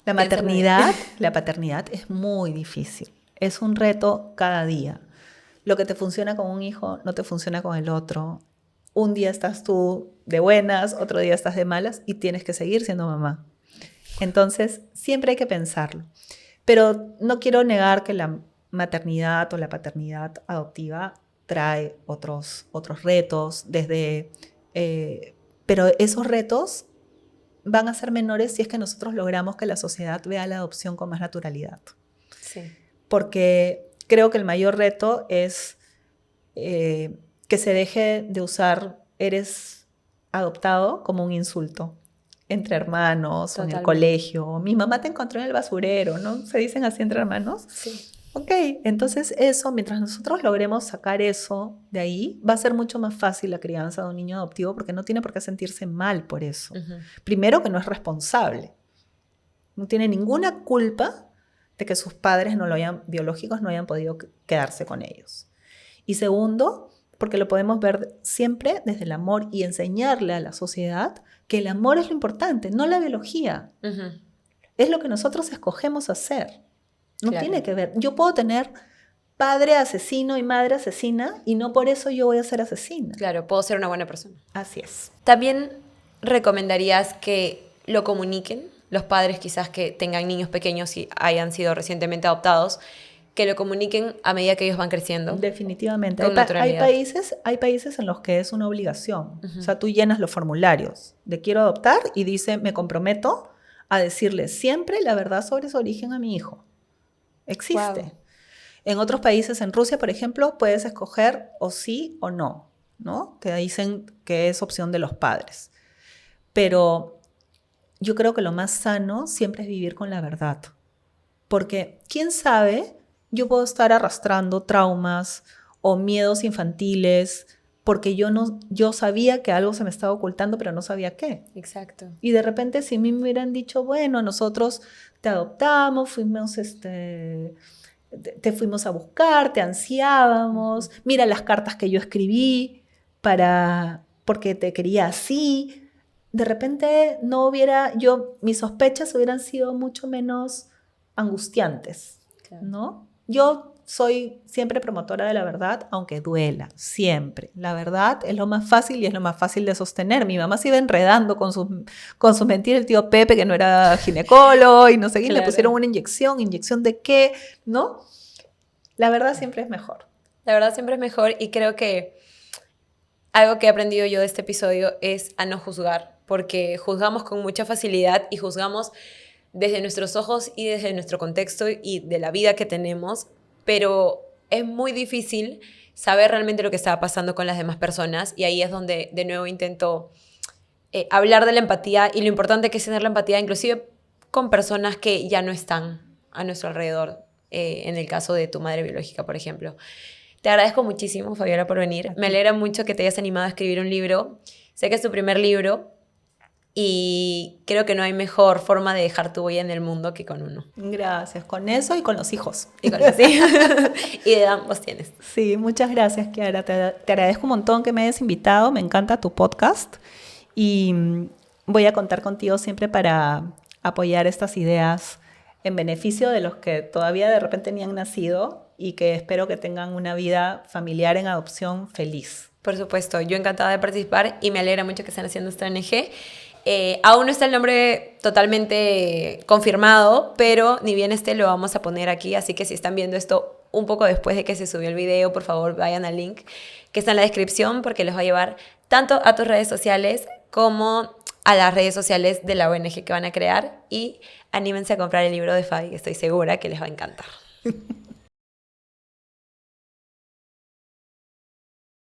La paternidad es muy difícil, es un reto cada día. Lo que te funciona con un hijo no te funciona con el otro. Un día estás tú de buenas, otro día estás de malas y tienes que seguir siendo mamá. Entonces, siempre hay que pensarlo. Pero no quiero negar que la maternidad o la paternidad adoptiva trae otros retos, pero esos retos van a ser menores si es que nosotros logramos que la sociedad vea la adopción con más naturalidad. Sí. Porque creo que el mayor reto es que se deje de usar eres adoptado como un insulto entre hermanos. Totalmente. O en el colegio. Mi mamá te encontró en el basurero, ¿no? ¿Se dicen así entre hermanos? Sí. Ok, entonces eso, mientras nosotros logremos sacar eso de ahí, va a ser mucho más fácil la crianza de un niño adoptivo porque no tiene por qué sentirse mal por eso. Uh-huh. Primero, que no es responsable. No tiene ninguna culpa de que sus padres biológicos no hayan podido quedarse con ellos. Y segundo, porque lo podemos ver siempre desde el amor y enseñarle a la sociedad que el amor es lo importante, no la biología. Uh-huh. Es lo que nosotros escogemos hacer. No claro. Tiene que ver. Yo puedo tener padre asesino y madre asesina y no por eso yo voy a ser asesina. Claro, puedo ser una buena persona. Así es. ¿También recomendarías que lo comuniquen los padres quizás que tengan niños pequeños y hayan sido recientemente adoptados, que lo comuniquen a medida que ellos van creciendo? Definitivamente. Hay países en los que es una obligación. Uh-huh. O sea, tú llenas los formularios de quiero adoptar y dice me comprometo a decirle siempre la verdad sobre su origen a mi hijo. Existe. Wow. En otros países, en Rusia, por ejemplo, puedes escoger o sí o no, ¿no? Que dicen que es opción de los padres. Pero yo creo que lo más sano siempre es vivir con la verdad. Porque, ¿quién sabe? Yo puedo estar arrastrando traumas o miedos infantiles porque yo sabía que algo se me estaba ocultando, pero no sabía qué. Exacto. Y de repente, si a mí me hubieran dicho, bueno, nosotros te adoptamos, te fuimos a buscar, te ansiábamos, mira las cartas que yo escribí porque te quería así. De repente mis sospechas hubieran sido mucho menos angustiantes, claro. ¿No? Yo soy siempre promotora de la verdad, aunque duela, siempre. La verdad es lo más fácil y es lo más fácil de sostener. Mi mamá se iba enredando con sus mentiras, el tío Pepe, que no era ginecólogo, y no sé qué, claro. Le pusieron una ¿inyección de qué? ¿No? La verdad siempre es mejor. La verdad siempre es mejor y creo que algo que he aprendido yo de este episodio es a no juzgar, porque juzgamos con mucha facilidad y juzgamos desde nuestros ojos y desde nuestro contexto y de la vida que tenemos, pero es muy difícil saber realmente lo que está pasando con las demás personas y ahí es donde de nuevo intento hablar de la empatía y lo importante que es tener la empatía inclusive con personas que ya no están a nuestro alrededor, en el caso de tu madre biológica, por ejemplo. Te agradezco muchísimo, Fabiola, por venir. Me alegra mucho que te hayas animado a escribir un libro. Sé que es tu primer libro y creo que no hay mejor forma de dejar tu huella en el mundo que con uno. Gracias. Con eso y con los hijos. Y con los hijos. Y de ambos tienes. Sí, muchas gracias, Kiara. Te agradezco un montón que me hayas invitado. Me encanta tu podcast. Y voy a contar contigo siempre para apoyar estas ideas en beneficio de los que todavía de repente ni han nacido y que espero que tengan una vida familiar en adopción feliz. Por supuesto, yo encantada de participar y me alegra mucho que estén haciendo esta ONG. Aún no está el nombre totalmente confirmado, pero ni bien lo vamos a poner aquí, así que si están viendo esto un poco después de que se subió el video, por favor vayan al link que está en la descripción porque les va a llevar tanto a tus redes sociales como a las redes sociales de la ONG que van a crear y anímense a comprar el libro de Fabi, que estoy segura que les va a encantar.